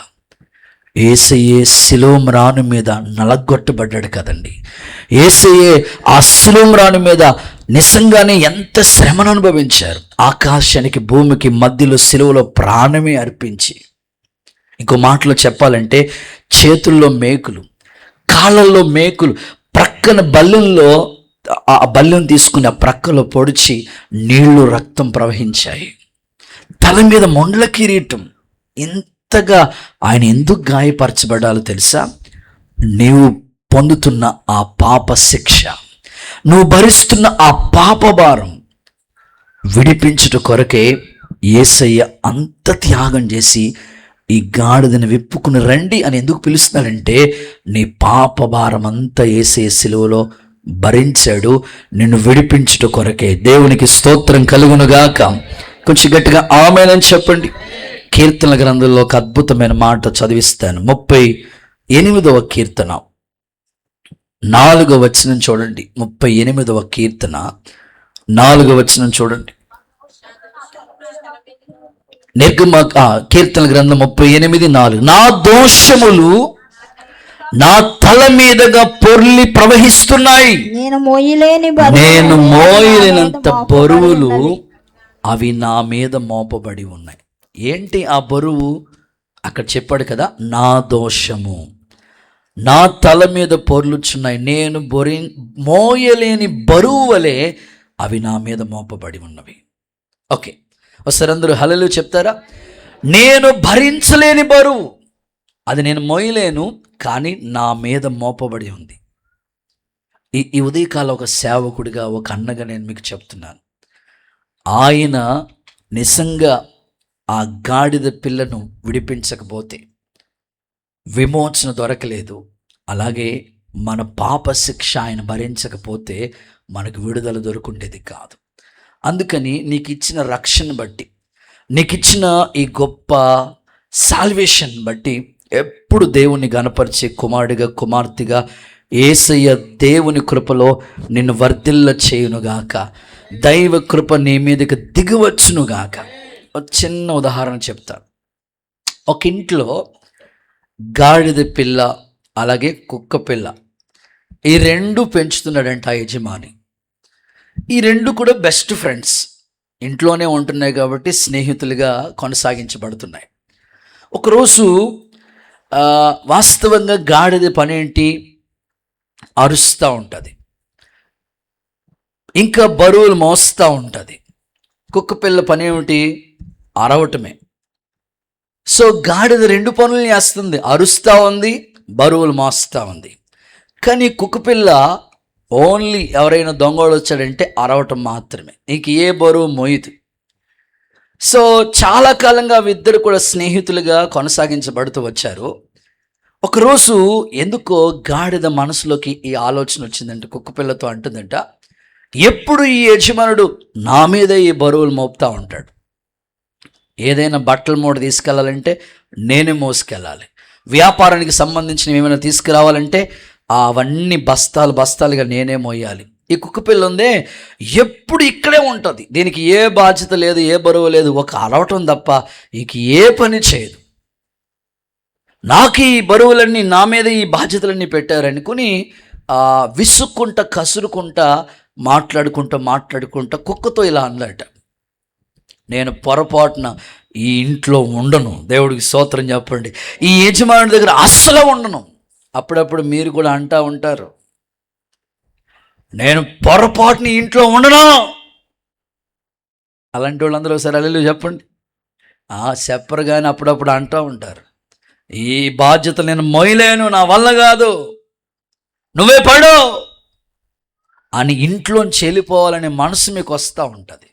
యేసయ్యే శిలోము రాను మీద నలగొట్టబడ్డాడు కదండి. యేసయ్యే ఆ శిలోము రాను మీద నిజంగానే ఎంత శ్రమను అనుభవించారు. ఆకాశానికి భూమికి మధ్యలో శిలువలో ప్రాణమే అర్పించి, ఇంకో మాటలో చెప్పాలంటే చేతుల్లో మేకులు, కాళ్ళల్లో మేకులు, ప్రక్కన బల్లెంలో ఆ బల్లెం తీసుకుని ఆ ప్రక్కలో పొడిచి నీళ్లు రక్తం ప్రవహించాయి. తల మీద మొండ్ల కిరీటం. ఇంతగా ఆయన ఎందుకు గాయపరచబడాలో తెలుసా? నీవు పొందుతున్న ఆ పాప శిక్ష, నువ్వు భరిస్తున్న ఆ పాప భారం విడిపించుట కొరకే యేసయ్య అంత త్యాగం చేసి ఈ గాడిదని విప్పుకుని రండి అని ఎందుకు పిలుస్తున్నాడంటే, నీ పాప భారం అంతా యేసయ్య సిలువలో భరించాడు నిన్ను విడిపించుట కొరకే. దేవునికి స్తోత్రం కలుగునుగాక. కొంచెం గట్టిగా ఆమేనని చెప్పండి. కీర్తన గ్రంథంలో ఒక అద్భుతమైన మాట చదివిస్తాను. 38వ కీర్తన 4వ వచనం చూడండి. 38వ కీర్తన 4వ వచనం చూడండి. కీర్తన గ్రంథం 38:4. నా దోషములు నా తల మీదుగా పొర్లి ప్రవహిస్తున్నాయి. నేను మోయలేని బరువు నేను నా మీద మోయలేనంత మోపబడి బరువులు ఉన్నవి. అవి నా మీద మోపబడి ఉన్నాయి. ఏంటి ఆ బరువు? అక్కడ చెప్పాడు కదా, నా దోషము నా తల మీద పొర్లుచున్నాయి. నేను మోయలేని బరువు వలె అవి నా మీద మోపబడి ఉన్నవి. ఓకే, ఒకసారి అందరూ హల్లెలూయా చెప్తారా? నేను భరించలేని బరువు, అది నేను మోయలేను, కానీ నా మీద మోపబడి ఉంది. ఈ ఉదయకాలం ఒక సేవకుడిగా, ఒక అన్నగా నేను మీకు చెప్తున్నాను, ఆయన నిజంగా ఆ గాడిద పిల్లను విడిపించకపోతే విమోచన దొరకలేదు. అలాగే మన పాప శిక్ష ఆయన భరించకపోతే మనకు విడుదల దొరుకుండేది కాదు. అందుకని నీకు ఇచ్చిన రక్షణ బట్టి, నీకు ఇచ్చిన ఈ గొప్ప సాల్వేషన్ బట్టి ఎప్పుడు దేవుని గణపరిచే కుమారుడిగా, కుమార్తెగా యేసయ్య దేవుని కృపలో నిన్ను వర్ధిల్ల చేయునుగాక. దైవ కృప నీ మీదకి దిగివచ్చునుగాక. ఒక చిన్న ఉదాహరణ చెప్తాను. ఒక ఇంట్లో గాడిద పిల్ల అలాగే కుక్క పిల్ల, ఈ రెండు పెంచుతున్నాడంట ఆ యజమాని. ఈ రెండు కూడా బెస్ట్ ఫ్రెండ్స్, ఇంట్లోనే ఉంటున్నాయి కాబట్టి స్నేహితులుగా కొనసాగించబడుతున్నాయి. ఒకరోజు వాస్తవంగా గాడిద పని ఏంటి? అరుస్తూ ఉంటుంది, ఇంకా బరువులు మోస్తూ ఉంటుంది. కుక్క పిల్ల పని ఏమిటి? అరవటమే. సో గాడిద రెండు పనులు చేస్తుంది, అరుస్తూ ఉంది, బరువులు మోస్తూ ఉంది. కానీ కుక్కపిల్ల ఓన్లీ ఎవరైనా దొంగోడు వచ్చాడంటే అరవటం మాత్రమే, ఇంక ఏ బరువు మోయదు. సో చాలా కాలంగా ఇద్దరు కూడా స్నేహితులుగా కొనసాగించబడుతూ వచ్చారు. ఒకరోజు ఎందుకో గాడిద మనసులోకి ఈ ఆలోచన వచ్చిందంట, కుక్కపిల్లతో అంటుందంట, ఎప్పుడు ఈ యజమానుడు నా మీద ఈ బరువులు మోపుతూ ఉంటాడు. ఏదైనా బట్టల మూట తీసుకెళ్ళాలంటే నేనే మోసుకెళ్ళాలి, వ్యాపారానికి సంబంధించిన ఏమైనా తీసుకురావాలంటే అవన్నీ బస్తాలు బస్తాలుగా నేనే మోయాలి. ఈ కుక్కపిల్ల ఉందే ఎప్పుడు ఇక్కడే ఉంటుంది, దీనికి ఏ బాధ్యత లేదు, ఏ బరువు లేదు, ఒక అరవటం తప్ప ఇంక ఏ పని చేయదు. నాకు ఈ బరువులన్నీ, నా మీద ఈ బాధ్యతలన్నీ పెట్టారనుకుని విసుక్కుంటా కసురుకుంటా మాట్లాడుకుంటా కుక్కతో ఇలా అన్నట, నేను పొరపాటున ఈ ఇంట్లో ఉండను. దేవుడికి స్తోత్రం చెప్పండి. ఈ యజమానుడి దగ్గర అస్సలు ఉండను. అప్పుడప్పుడు మీరు కూడా అంటూ ఉంటారు, నేను పొరపాటున ఈ ఇంట్లో ఉండను. అలాంటి వాళ్ళందరూ ఒకసారి హల్లెలూయా చెప్పండి. చెప్పరు కానీ అప్పుడప్పుడు అంటూ ఉంటారు, ఈ బాధ్యత నేను మోయలేను, నా వల్ల కాదు, నువ్వే పడు అని ఇంట్లోంచి వెళ్ళిపోవాలనే మనసు మీకు వస్తూ ఉంటుంది.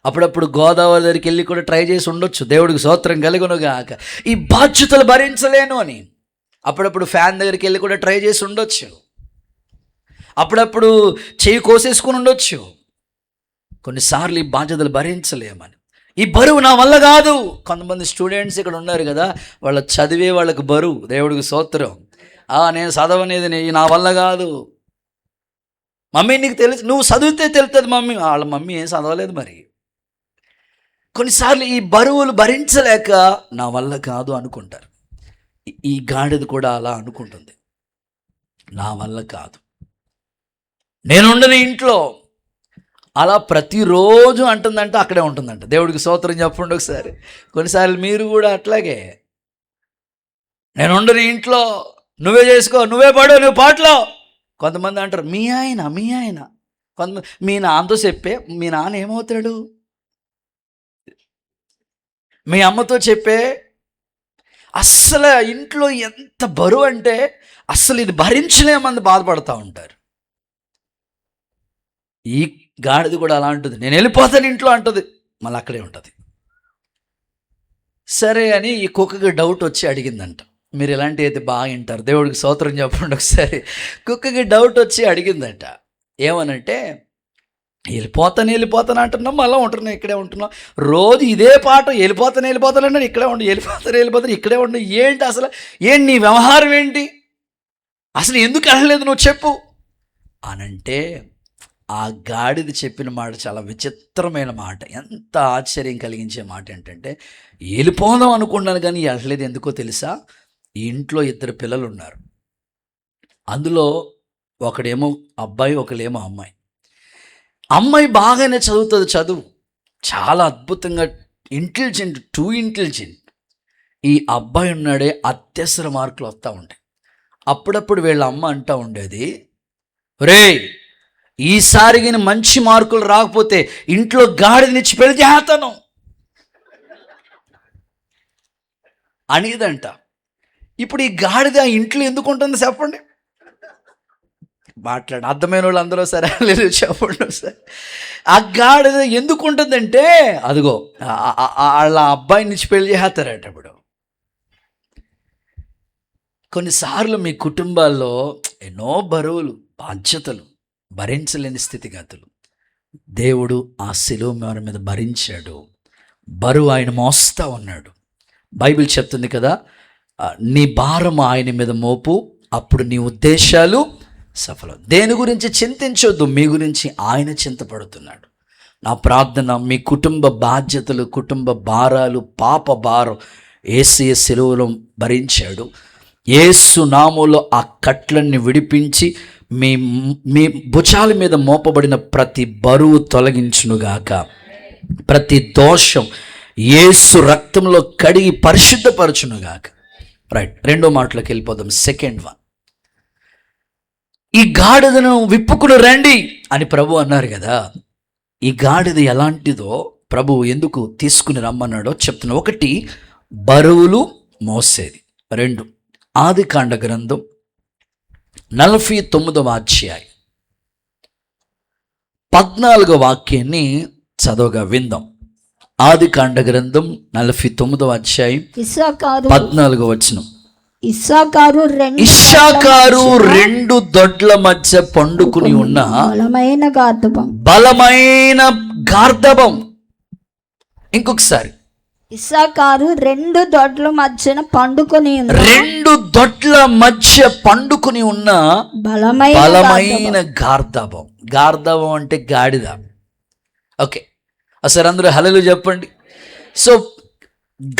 అప్పుడప్పుడు గోదావరి దగ్గరికి వెళ్ళి కూడా ట్రై చేసి ఉండొచ్చు, దేవుడికి స్తోత్రం కలుగునుగాక, ఈ బాధ్యతలు భరించలేను అని. అప్పుడప్పుడు ఫ్యాన్ దగ్గరికి వెళ్ళి కూడా ట్రై చేసి ఉండొచ్చు, అప్పుడప్పుడు చేయి కోసేసుకుని ఉండొచ్చు. కొన్నిసార్లు ఈ బాధ్యతలు భరించలేమని, ఈ బరువు నా వల్ల కాదు. కొంతమంది స్టూడెంట్స్ ఇక్కడ ఉన్నారు కదా, వాళ్ళ చదివే వాళ్ళకు బరువు, దేవుడికి స్తోత్రం. నేను చదవనేది నా వల్ల కాదు. మమ్మీ నీకు తెలుసు, నువ్వు చదివితే తెలుస్తుంది మమ్మీ. వాళ్ళ మమ్మీ ఏం చదవలేదు మరి. కొన్నిసార్లు ఈ బరువులు భరించలేక నా వల్ల కాదు అనుకుంటారు. ఈ గాడిద కూడా అలా అనుకుంటుంది, నా వల్ల కాదు, నేనుండని ఇంట్లో. అలా ప్రతిరోజు అంటుందంట, అక్కడే ఉంటుందంట. దేవుడికి స్తోత్రం చెప్పండి ఒకసారి. కొన్నిసార్లు మీరు కూడా అట్లాగే, నేను ఉండని ఇంట్లో, నువ్వే చేసుకో, నువ్వే పడు, నువ్వు పాటలో. కొంతమంది అంటారు మీ ఆయన. కొంతమంది మీ నాన్నతో చెప్పే, మీ నాన్న ఏమవుతాడు? మీ అమ్మతో చెప్పే. అస్సలు ఇంట్లో ఎంత బరువు అంటే అస్సలు ఇది భరించలేమంది బాధపడుతూ ఉంటారు. ఈ గాడిద కూడా అలా ఉంటుంది, నేను వెళ్ళిపోతాను ఇంట్లో అంటుంది, మళ్ళీ అక్కడే ఉంటుంది. సరే అని ఈ కుక్కకి డౌట్ వచ్చి అడిగిందంట. మీరు ఇలాంటివి అయితే బాగా వింటారు, దేవుడికి స్తోత్రం చెప్పండి ఒకసారి. కుక్కకి డౌట్ వచ్చి అడిగిందంట, ఏమనంటే, వెళ్ళిపోతాను అంటున్నాం, మళ్ళీ ఉంటున్నాం, ఇక్కడే ఉంటున్నాం, రోజు ఇదే పాట, వెళ్ళిపోతాను ఇక్కడే ఉండు, వెళ్ళిపోతాను ఇక్కడే ఉండు, ఏంటి అసలు, ఏంటి నీ వ్యవహారం ఏంటి, అసలు ఎందుకు వెళ్ళలేదు నువ్వు చెప్పు అనంటే, ఆ గాడిద చెప్పిన మాట చాలా విచిత్రమైన మాట, ఎంత ఆశ్చర్యం కలిగించే మాట ఏంటంటే, వెళ్ళిపోదాం అనుకున్నాను కానీ వెళ్ళలేదు. ఎందుకో తెలుసా? ఈ ఇంట్లో 2 పిల్లలు ఉన్నారు, అందులో ఒకడేమో అబ్బాయి, ఒకడేమో అమ్మాయి. అమ్మాయి బాగానే చదువుతుంది, చదువు చాలా అద్భుతంగా, ఇంటెలిజెంట్, టూ ఇంటెలిజెంట్. ఈ అబ్బాయి ఉన్నాడే అత్యవసర మార్కులు వస్తూ ఉంటాయి. అప్పుడప్పుడు వీళ్ళ అమ్మ అంటూ ఉండేది, రేయ్ ఈసారికి మంచి మార్కులు రాకపోతే ఇంట్లో గాడిదనిచ్చి పెళ్లి చేస్తాను అనేదంట. ఇప్పుడు ఈ గాడిద ఆ ఇంట్లో ఎందుకు ఉంటుంది చెప్పండి? మాట్లాడు, అర్థమైన వాళ్ళు అందరూ సరే లేదు చెప్పండి సార్. ఆ గాడిద ఎందుకు ఉంటుందంటే అదిగో వాళ్ళ అబ్బాయి నుంచి పెళ్లి చేస్తారట. ఇప్పుడు కొన్నిసార్లు మీ కుటుంబాల్లో ఎన్నో బరువులు, బాధ్యతలు, భరించలేని స్థితిగతులు దేవుడు ఆ శిలువ మన మీద భరించాడు. బరువు ఆయన మోస్తా ఉన్నాడు. బైబిల్ చెప్తుంది కదా, నీ భారం ఆయన మీద మోపు, అప్పుడు నీ ఉద్దేశాలు సఫలం. దేని గురించి చింతించొద్దు, మీ గురించి ఆయన చింతపడుతున్నాడు. నా ప్రార్థన, మీ కుటుంబ బాధ్యతలు, కుటుంబ భారాలు, పాప భారం యేసయ్య శిలువలో భరించాడు. యేసు నామములో ఆ కట్లన్నీ విడిపించి మీ మీ భుజాల మీద మోపబడిన ప్రతి బరువు తొలగించునుగాక. ప్రతి దోషం యేసు రక్తంలో కడిగి పరిశుద్ధపరచునుగాక. రైట్, రెండో మాటలోకి వెళ్ళిపోదాం. సెకండ్ వన్, ఈ గాడిదను విప్పుకుని రండి అని ప్రభు అన్నారు కదా. ఈ గాడిద ఎలాంటిదో ప్రభు ఎందుకు తీసుకుని రమ్మన్నాడో చెప్తున్నా. ఒకటి, బరువులు మోసేది. రెండు, ఆదికాండ గ్రంథం 49వ అధ్యాయం 14వ వాక్యాన్ని చదవగా విందాం. ఆదికాండ గ్రంథం 49వ అధ్యాయం 14వ వచనం. ఇస్సాకారు రెండు దొడ్ల మధ్య పండుకుని ఉన్న బలమైన గార్ధబం. ఇంకొకసారి, ఇస్సాకారు రెండు దొడ్ల మధ్యన పండుకొని రెండు దొడ్ల మధ్య పండుకుని ఉన్న బలమైన గార్ధబం. గార్ధబం అంటే గాడిద. ఓకే, అసలు అందరూ హల్లెలూయా చెప్పండి. సో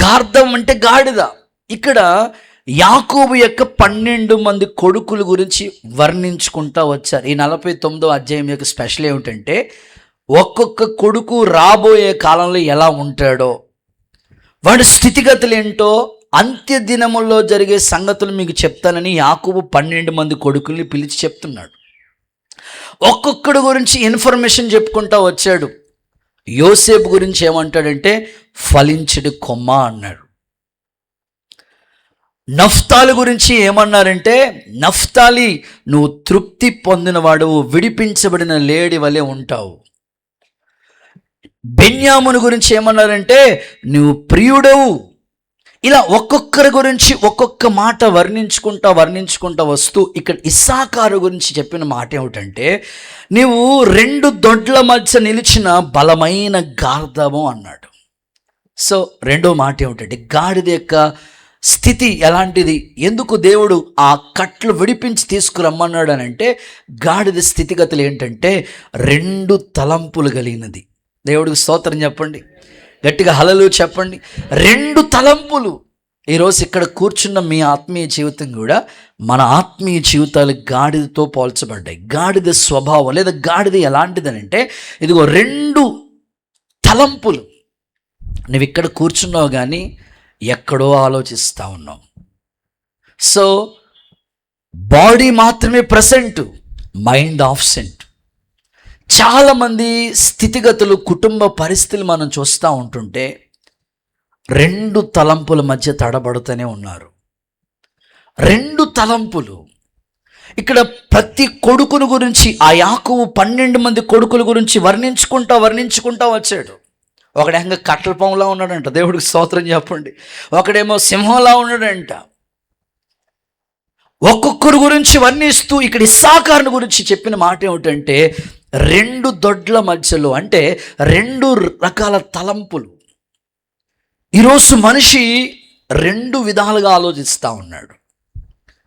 గార్ధబం అంటే గాడిద. ఇక్కడ యాకోబు యొక్క 12 మంది కొడుకుల గురించి వర్ణించుకుంటా వచ్చారు. ఈ 49వ అధ్యాయం యొక్క స్పెషల్ ఏమిటంటే, ఒక్కొక్క కొడుకు రాబోయే కాలంలో ఎలా ఉంటాడో, వాడి స్థితిగతులు ఏంటో, అంత్య దినముల్లో జరిగే సంగతులు మీకు చెప్తానని యాకోబు 12 మంది కొడుకుల్ని పిలిచి చెప్తున్నాడు. ఒక్కొక్కడి గురించి ఇన్ఫర్మేషన్ చెప్పుకుంటా వచ్చాడు. యోసేపు గురించి ఏమంటాడంటే ఫలించడు కొమ్మ అన్నాడు. నఫ్తాలి గురించి ఏమన్నారంటే, నఫ్తాలి నువ్వు తృప్తి పొందినవాడు, విడిపించబడిన లేడి వలె ఉంటావు. బెన్యామును గురించి ఏమన్నారంటే నువ్వు ప్రియుడవు. ఇలా ఒక్కొక్కరి గురించి ఒక్కొక్క మాట వర్ణించుకుంటా వస్తూ ఇక్కడ ఇస్సాకారు గురించి చెప్పిన మాట ఏమిటంటే, నీవు రెండు దొడ్ల మధ్య నిలిచిన బలమైన గార్ధబం అన్నాడు. సో రెండో మాట ఏమిటంటే, గాడిద యొక్క స్థితి ఎలాంటిది, ఎందుకు దేవుడు ఆ కట్లు విడిపించి తీసుకురమ్మన్నాడు అని అంటే, గాడిద స్థితిగతులు ఏంటంటే రెండు తలంపులు కలిగినది. దేవుడికి స్తోత్రం చెప్పండి, గట్టిగా హల్లెలూయా చెప్పండి. రెండు తలంపులు. ఈరోజు ఇక్కడ కూర్చున్న మీ ఆత్మీయ జీవితం కూడా, మన ఆత్మీయ జీవితాలు గాడిదతో పోల్చబడ్డాయి. గాడిద స్వభావం లేదా గాడిద ఎలాంటిదనంటే, ఇదిగో రెండు తలంపులు. నువ్వు ఇక్కడ కూర్చున్నావు కానీ ఎక్కడో ఆలోచిస్తూ ఉన్నావు. సో బాడీ మాత్రమే ప్రెసెంట్, మైండ్ ఆబ్సెంట్. చాలామంది స్థితిగతులు, కుటుంబ పరిస్థితులు మనం చూస్తూ ఉంటుంటే రెండు తలంపుల మధ్య తడబడుతూనే ఉన్నారు. రెండు తలంపులు. ఇక్కడ ప్రతి కొడుకును గురించి ఆ యాకోబు 12 మంది కొడుకుల గురించి వర్ణించుకుంటా వచ్చాడు. ఒకడేమో కట్టెల పాములా ఉన్నాడంట, దేవుడికి స్తోత్రం చెప్పండి. ఒకడేమో సింహంలా ఉన్నాడంట. ఒక్కొక్కరి గురించి వర్ణిస్తూ ఇక్కడ ఇస్సాకారుని గురించి చెప్పిన మాట ఏమిటంటే, రెండు దొడ్ల మధ్యలో, అంటే రెండు రకాల తలంపులు. ఈరోజు మనిషి రెండు విధాలుగా ఆలోచిస్తూ ఉన్నాడు.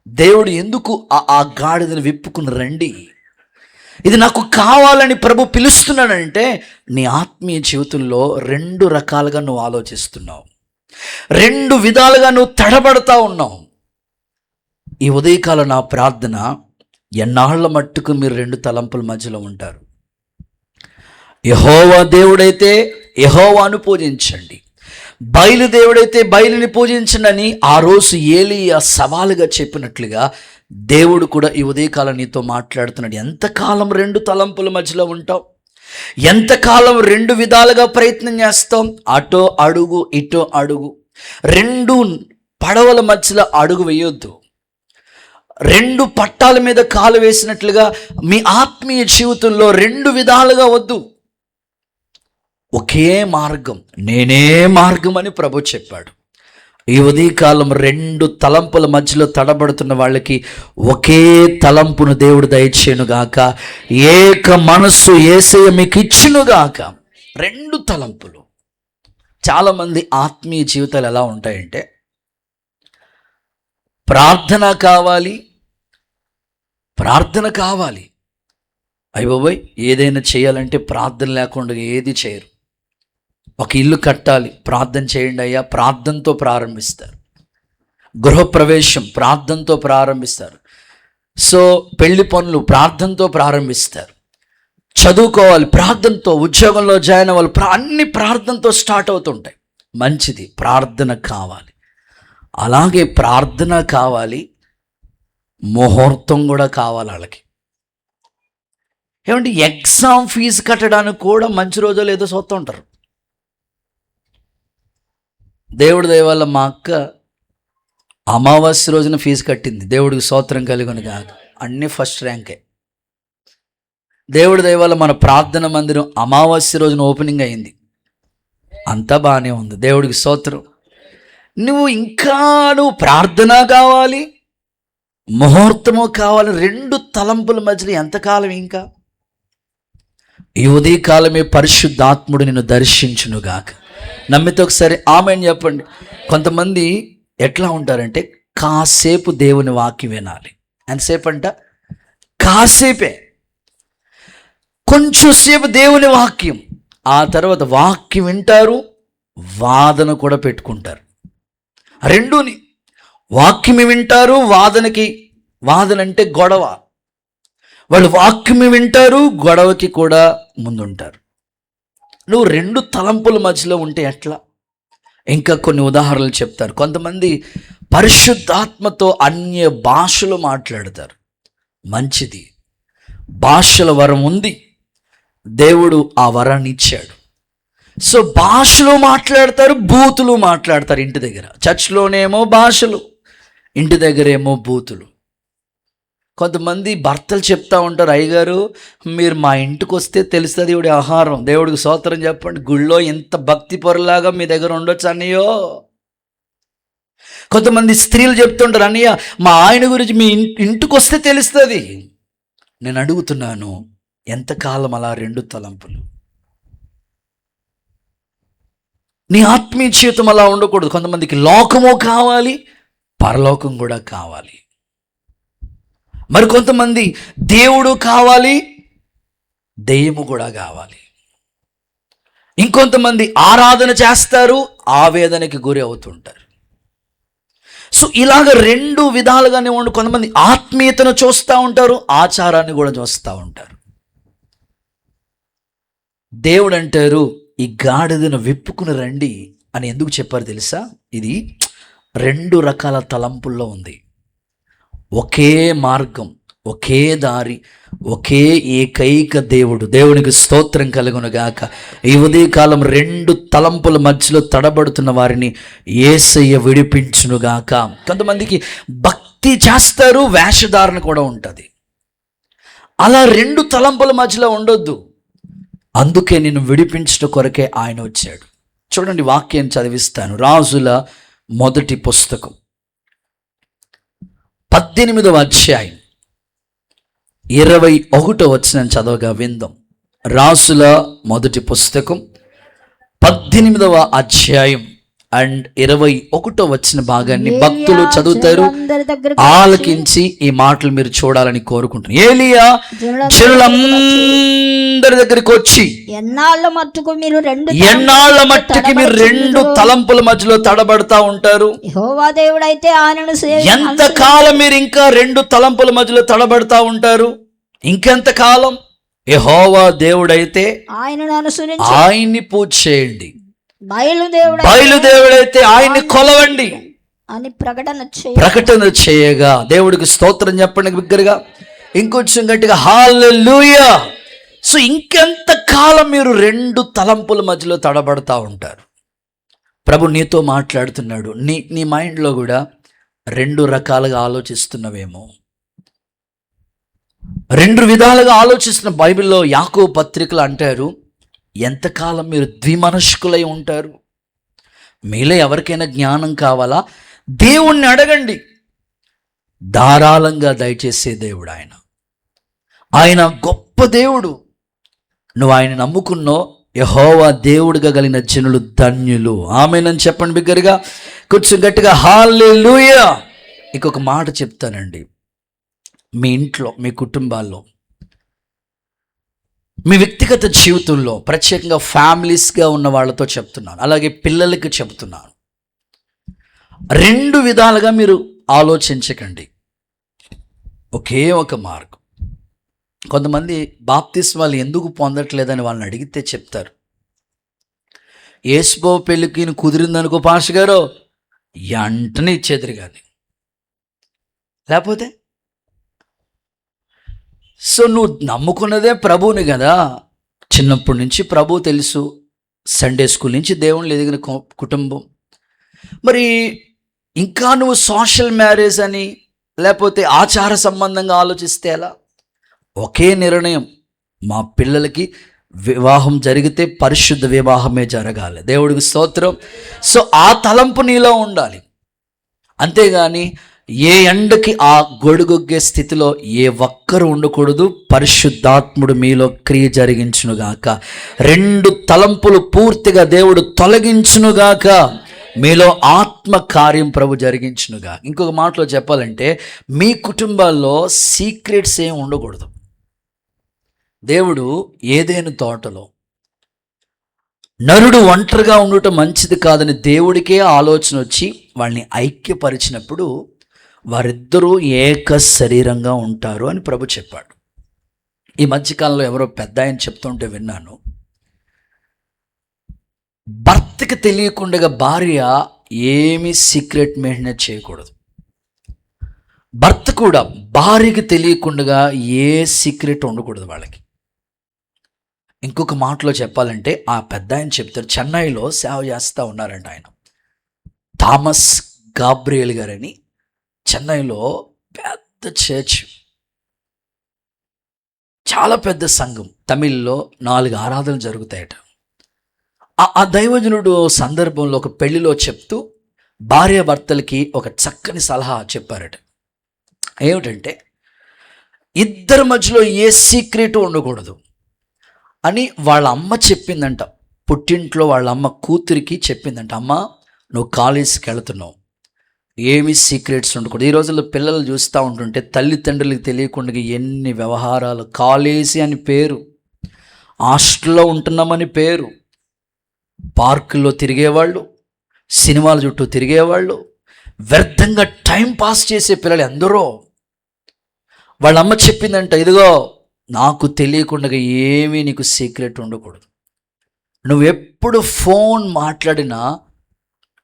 దేవుడు ఎందుకు ఆ గాడిదని విప్పుకుని రండి, ఇది నాకు కావాలని ప్రభు పిలుస్తున్నాడంటే, నీ ఆత్మీయ జీవితంలో రెండు రకాలుగా నువ్వు ఆలోచిస్తున్నావు, రెండు విధాలుగా నువ్వు తడబడతా ఉన్నావు. ఈ ఉదయకాల నా ప్రార్థన, ఎన్నాళ్ల మట్టుకు మీరు రెండు తలంపుల మధ్యలో ఉంటారు? యెహోవా దేవుడైతే యెహోవాను పూజించండి, బయలుదేవుడైతే బయలుని పూజించండి ఆ రోజు ఏలీయా సవాలుగా చెప్పినట్లుగా దేవుడు కూడా ఈ ఉదయకాలం నీతో మాట్లాడుతున్నాడు. ఎంతకాలం రెండు తలంపుల మధ్యలో ఉంటావు? ఎంతకాలం రెండు విధాలుగా ప్రయత్నం చేస్తాం? అటో అడుగు ఇటో అడుగు. రెండు పడవల మధ్యలో అడుగు వేయొద్దు. రెండు పట్టాల మీద కాలు వేసినట్లుగా మీ ఆత్మీయ జీవితంలో రెండు విధాలుగా వద్దు. ఒకే మార్గం, నేనే మార్గం అని ప్రభు చెప్పాడు. ఈ ఉదయకాలం రెండు తలంపుల మధ్యలో తడబడుతున్న వాళ్ళకి ఒకే తలంపును దేవుడు దయచేయునుగాక. ఏక మనస్సు యేసయ్య మీకు ఇచ్చునుగాక. రెండు తలంపులు. చాలామంది ఆత్మీయ జీవితాలు ఎలా ఉంటాయంటే, ప్రార్థన కావాలి, ప్రార్థన కావాలి. అయ్యబాబోయ్, ఏదైనా చేయాలంటే ప్రార్థన లేకుండా ఏది చేయరు. ఒక ఇల్లు కట్టాలి, ప్రార్థన చేయండి అయ్యా, ప్రార్థనతో ప్రారంభిస్తారు. గృహప్రవేశం ప్రార్థనతో ప్రారంభిస్తారు. సో పెళ్లి పనులు ప్రార్థనతో ప్రారంభిస్తారు. చదువుకోవాలి ప్రార్థనతో, ఉద్యోగంలో జాయిన్ అవ్వాలి అన్ని ప్రార్థనతో స్టార్ట్ అవుతుంటాయి. మంచిది, ప్రార్థన కావాలి. అలాగే ప్రార్థన కావాలి, ముహూర్తం కూడా కావాలి వాళ్ళకి. ఏమంటే ఎగ్జామ్ ఫీజు కట్టడానికి కూడా మంచి రోజు లేదో చూస్తూ ఉంటారు. దేవుడి దయ వల్ల మా అక్క అమావాస్య రోజున ఫీజు కట్టింది. దేవుడికి స్తోత్రం కలుగును గాక. అన్నీ ఫస్ట్ ర్యాంకే. దేవుడి దయ వల్ల మన ప్రార్థన మందిరం అమావాస్య రోజున ఓపెనింగ్ అయింది. అంతా బాగానే ఉంది, దేవుడికి స్తోత్రం. నువ్వు ప్రార్థన కావాలి, ముహూర్తము కావాలి. రెండు తలంపుల మధ్యలో ఎంతకాలం? ఇంకా ఈ ఉదయకాలమే పరిశుద్ధాత్ముడు నిన్ను దర్శించునుగాక. నమ్మితే ఒకసారి ఆమెన్ చెప్పండి. కొంతమంది ఎట్లా ఉంటారంటే, కాసేపు దేవుని వాక్యం వినాలి. ఎంతసేపు అంట? కాసేపే. కొంచెం సేపు దేవుని వాక్యం, ఆ తర్వాత వాక్యం వింటారు, వాదన కూడా పెట్టుకుంటారు. రెండుని, వాక్యం వింటారు, వాదన అంటే గొడవ. వాళ్ళు వాక్యం వింటారు, గొడవకి కూడా ముందుంటారు. నువ్వు రెండు తలంపుల మధ్యలో ఉంటే ఎట్లా? ఇంకా కొన్ని ఉదాహరణలు చెప్తారు. కొంతమంది పరిశుద్ధాత్మతో అన్య భాషలు మాట్లాడతారు. మంచిది, భాషల వరం ఉంది, దేవుడు ఆ వరాన్ని ఇచ్చాడు. సో భాషలు మాట్లాడతారు, బూతులు మాట్లాడతారు. ఇంటి దగ్గర, చర్చ్లోనేమో భాషలు, ఇంటి దగ్గరేమో బూతులు. కొంతమంది భర్తలు చెప్తా ఉంటారు, అయ్యగారు మీరు మా ఇంటికి వస్తే తెలుస్తుంది దేవుడి ఆహారం. దేవుడికి స్తోత్రం చెప్పండి. గుళ్ళో ఎంత భక్తి పొరలాగా మీ దగ్గర ఉండొచ్చు అన్నయ్యో. కొంతమంది స్త్రీలు చెప్తుంటారు, అన్నయ్య మా ఆయన గురించి మీ ఇంటికి వస్తే తెలుస్తుంది. నేను అడుగుతున్నాను, ఎంతకాలం అలా రెండు తలంపులు? నీ ఆత్మీయ జీవితం అలా ఉండకూడదు. కొంతమందికి లోకము కావాలి, పరలోకం కూడా కావాలి. మరి కొంతమంది దేవుడు కావాలి, దెయ్యము కూడా కావాలి. ఇంకొంతమంది ఆరాధన చేస్తారు, ఆవేదనకి గురి అవుతుంటారు. సో ఇలాగ రెండు విధాలుగానే ఉండి కొంతమంది ఆత్మీయతను చూస్తూ ఉంటారు, ఆచారాన్ని కూడా చూస్తూ ఉంటారు. దేవుడు అంటారు, ఈ గాడిదను విప్పుకుని రండి అని ఎందుకు చెప్పారు తెలుసా? ఇది రెండు రకాల తలంపుల్లో ఉంది. ఒకే మార్గం, ఒకే దారి, ఒకే ఏకైక దేవుడు. దేవునికి స్తోత్రం కలుగునుగాక. ఈ ఉదయకాలం రెండు తలంపుల మధ్యలో తడబడుతున్న వారిని యేసయ్య విడిపించునుగాక. కొంతమందికి భక్తి చేస్తారు, వేషధారణ కూడా ఉంటుంది. అలా రెండు తలంపుల మధ్యలో ఉండొద్దు. అందుకే నిన్ను విడిపించడం కొరకే ఆయన వచ్చాడు. చూడండి, వాక్యం చదివిస్తాను. రాజుల మొదటి పుస్తకం 18వ అధ్యాయం 21వ వచనం చదవగా విందాం. రాజుల మొదటి పుస్తకం 18వ అధ్యాయం అండ్ 21వ వచ్చిన భాగాన్ని భక్తులు చదువుతారు. అందరి దగ్గర ఆలకించి ఈ మాటలు మీరు చూడాలని కోరుకుంటున్నాను. ఏలియా జనులందరి దగ్గరికి వచ్చి, ఎన్నాళ్ళ మట్టుకు మీరు రెండు తలంపుల మధ్యలో తడబడతా ఉంటారు? యెహోవా దేవుడైతే ఆయనను ఎంత కాలం మీరు ఇంకా రెండు తలంపుల మధ్యలో తడబడతా ఉంటారు? ఇంకెంత కాలం? యెహోవా దేవుడైతే ఆయనను అనుసరించి ఆయన్ని పూజ చేయండి, బయలుదేవుడైతే ఆయన్ని కొలవండి అని ప్రకటన చేయగా. దేవుడికి స్తోత్రం చెప్పండి బిగ్గరగా, ఇంకొంచెం గట్టిగా హల్లెలూయా. సో ఇంకెంత కాలం మీరు రెండు తలంపుల మధ్యలో తడబడతా ఉంటారు? ప్రభు నీతో మాట్లాడుతున్నాడు. నీ మైండ్లో కూడా రెండు రకాలుగా ఆలోచిస్తున్నవేమో, రెండు విధాలుగా ఆలోచిస్తున్న. బైబిల్లో యాకోబు పత్రికలు అంటారు, ఎంతకాలం మీరు ద్విమనస్కులై ఉంటారు? మీలో ఎవరికైనా జ్ఞానం కావాలా? దేవుణ్ణి అడగండి, ధారాళంగా దయచేసే దేవుడు ఆయన. ఆయన గొప్ప దేవుడు. నువ్వు ఆయన నమ్ముకున్నో, యెహోవా దేవుడిగా కలిగిన జనులు ధన్యులు. ఆమేనని చెప్పండి బిగ్గరగా, కొంచెం గట్టిగా హల్లెలూయా. ఇంకొక మాట చెప్తానండి. మీ ఇంట్లో, మీ కుటుంబాల్లో, మీ వ్యక్తిగత జీవితంలో, ప్రత్యేకంగా ఫ్యామిలీస్గా ఉన్న వాళ్ళతో చెప్తున్నాను, అలాగే పిల్లలకి చెప్తున్నాను. రెండు విధాలుగా మీరు ఆలోచించకండి. ఒకే ఒక మార్గం. కొంతమంది బాప్తిస్మాలు ఎందుకు పొందట్లేదని వాళ్ళని అడిగితే చెప్తారు, యేసుబాబు పెళ్ళికి కుదిరిందనుకో పాష గారు, వెంటనే ఇచ్చేద్దరు కానీ, లేకపోతే సో నువ్వు నమ్ముకున్నదే ప్రభువుని కదా. చిన్నప్పటి నుంచి ప్రభు తెలుసు, సండే స్కూల్ నుంచి దేవుళ్ళు ఎదిగిన కుటుంబం. మరి ఇంకా నువ్వు సోషల్ మ్యారేజ్ అని లేకపోతే ఆచార సంబంధంగా ఆలోచిస్తే ఎలా? ఒకే నిర్ణయం, మా పిల్లలకి వివాహం జరిగితే పరిశుద్ధ వివాహమే జరగాలి. దేవుడికి స్తోత్రం. సో ఆ తలంపు నీలో ఉండాలి. అంతేగాని ఏ ఎండకి ఆ గొడుగొగ్గే స్థితిలో ఏ ఒక్కరు ఉండకూడదు. పరిశుద్ధాత్ముడు మీలో క్రియ జరిగించునుగాక. రెండు తలంపులు పూర్తిగా దేవుడు తొలగించునుగాక. మీలో ఆత్మ కార్యం ప్రభు జరిగించునుగా. ఇంకొక మాటలో చెప్పాలంటే, మీ కుటుంబాల్లో సీక్రెట్స్ ఏం ఉండకూడదు. దేవుడు ఏదైనా తోటలో నరుడు ఒంటరిగా ఉండటం మంచిది కాదని దేవుడికే ఆలోచన వచ్చి వాళ్ళని ఐక్యపరిచినప్పుడు వారిద్దరూ ఏక శరీరంగా ఉంటారు అని ప్రభు చెప్పాడు. ఈ మధ్యకాలంలో ఎవరో పెద్ద ఆయన చెప్తుంటే విన్నాను, భర్తకి తెలియకుండా భార్య ఏమీ సీక్రెట్ మెయింటైన్ చేయకూడదు. భర్త కూడా భార్యకి తెలియకుండా ఏ సీక్రెట్ ఉండకూడదు వాళ్ళకి. ఇంకొక మాటలో చెప్పాలంటే, ఆ పెద్ద ఆయన చెప్తారు, చెన్నైలో సేవ చేస్తూ ఉన్నారంట ఆయన, థామస్ గాబ్రియల్ గారని. చెన్నైలో పెద్ద చర్చ్, చాలా పెద్ద సంఘం, తమిళ్లో 4 ఆరాధనలు జరుగుతాయట. ఆ దైవజనుడు సందర్భంలో ఒక పెళ్లిలో చెప్తూ భార్యాభర్తలకి ఒక చక్కని సలహా చెప్పారట. ఏమిటంటే, ఇద్దరి మధ్యలో ఏ సీక్రెట్ ఉండకూడదు అని వాళ్ళ అమ్మ చెప్పిందంట. పుట్టింట్లో వాళ్ళ అమ్మ కూతురికి చెప్పిందంట, అమ్మ నువ్వు కాలేజీకి వెళుతున్నావు, ఏమి సీక్రెట్స్ ఉండకూడదు. ఈ రోజుల్లో పిల్లలు చూస్తూ ఉంటుంటే తల్లిదండ్రులకు తెలియకుండా ఎన్ని వ్యవహారాలు. కాలేజీ అని పేరు, హాస్టల్లో ఉంటున్నామని పేరు, పార్కుల్లో తిరిగేవాళ్ళు, సినిమాల చుట్టూ తిరిగేవాళ్ళు, వ్యర్థంగా టైం పాస్ చేసే పిల్లలు ఎందరో. వాళ్ళ అమ్మ చెప్పిందంట, ఇదిగో నాకు తెలియకుండా ఏమీ నీకు సీక్రెట్ ఉండకూడదు. నువ్వెప్పుడు ఫోన్ మాట్లాడినా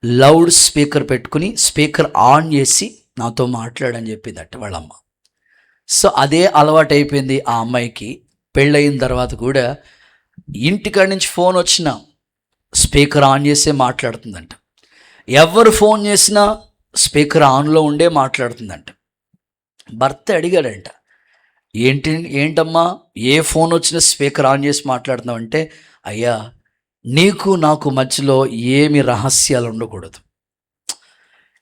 లౌడ్ స్పీకర్ పెట్టుకుని స్పీకర్ ఆన్ చేసి నాతో మాట్లాడని చెప్పిందట వాళ్ళమ్మ. సో అదే అలవాటు అయిపోయింది ఆ అమ్మాయికి. పెళ్ళయిన తర్వాత కూడా ఇంటికాడి నుంచి ఫోన్ వచ్చినా స్పీకర్ ఆన్ చేసే మాట్లాడుతుందంట. ఎవరు ఫోన్ చేసినా స్పీకర్ ఆన్లో ఉండే మాట్లాడుతుందంట. భర్త అడిగాడంట, ఏంటమ్మా ఏ ఫోన్ వచ్చినా స్పీకర్ ఆన్ చేసి మాట్లాడుతున్నావు అంటే, అయ్యా నీకు నాకు మధ్యలో ఏమి రహస్యాలు ఉండకూడదు,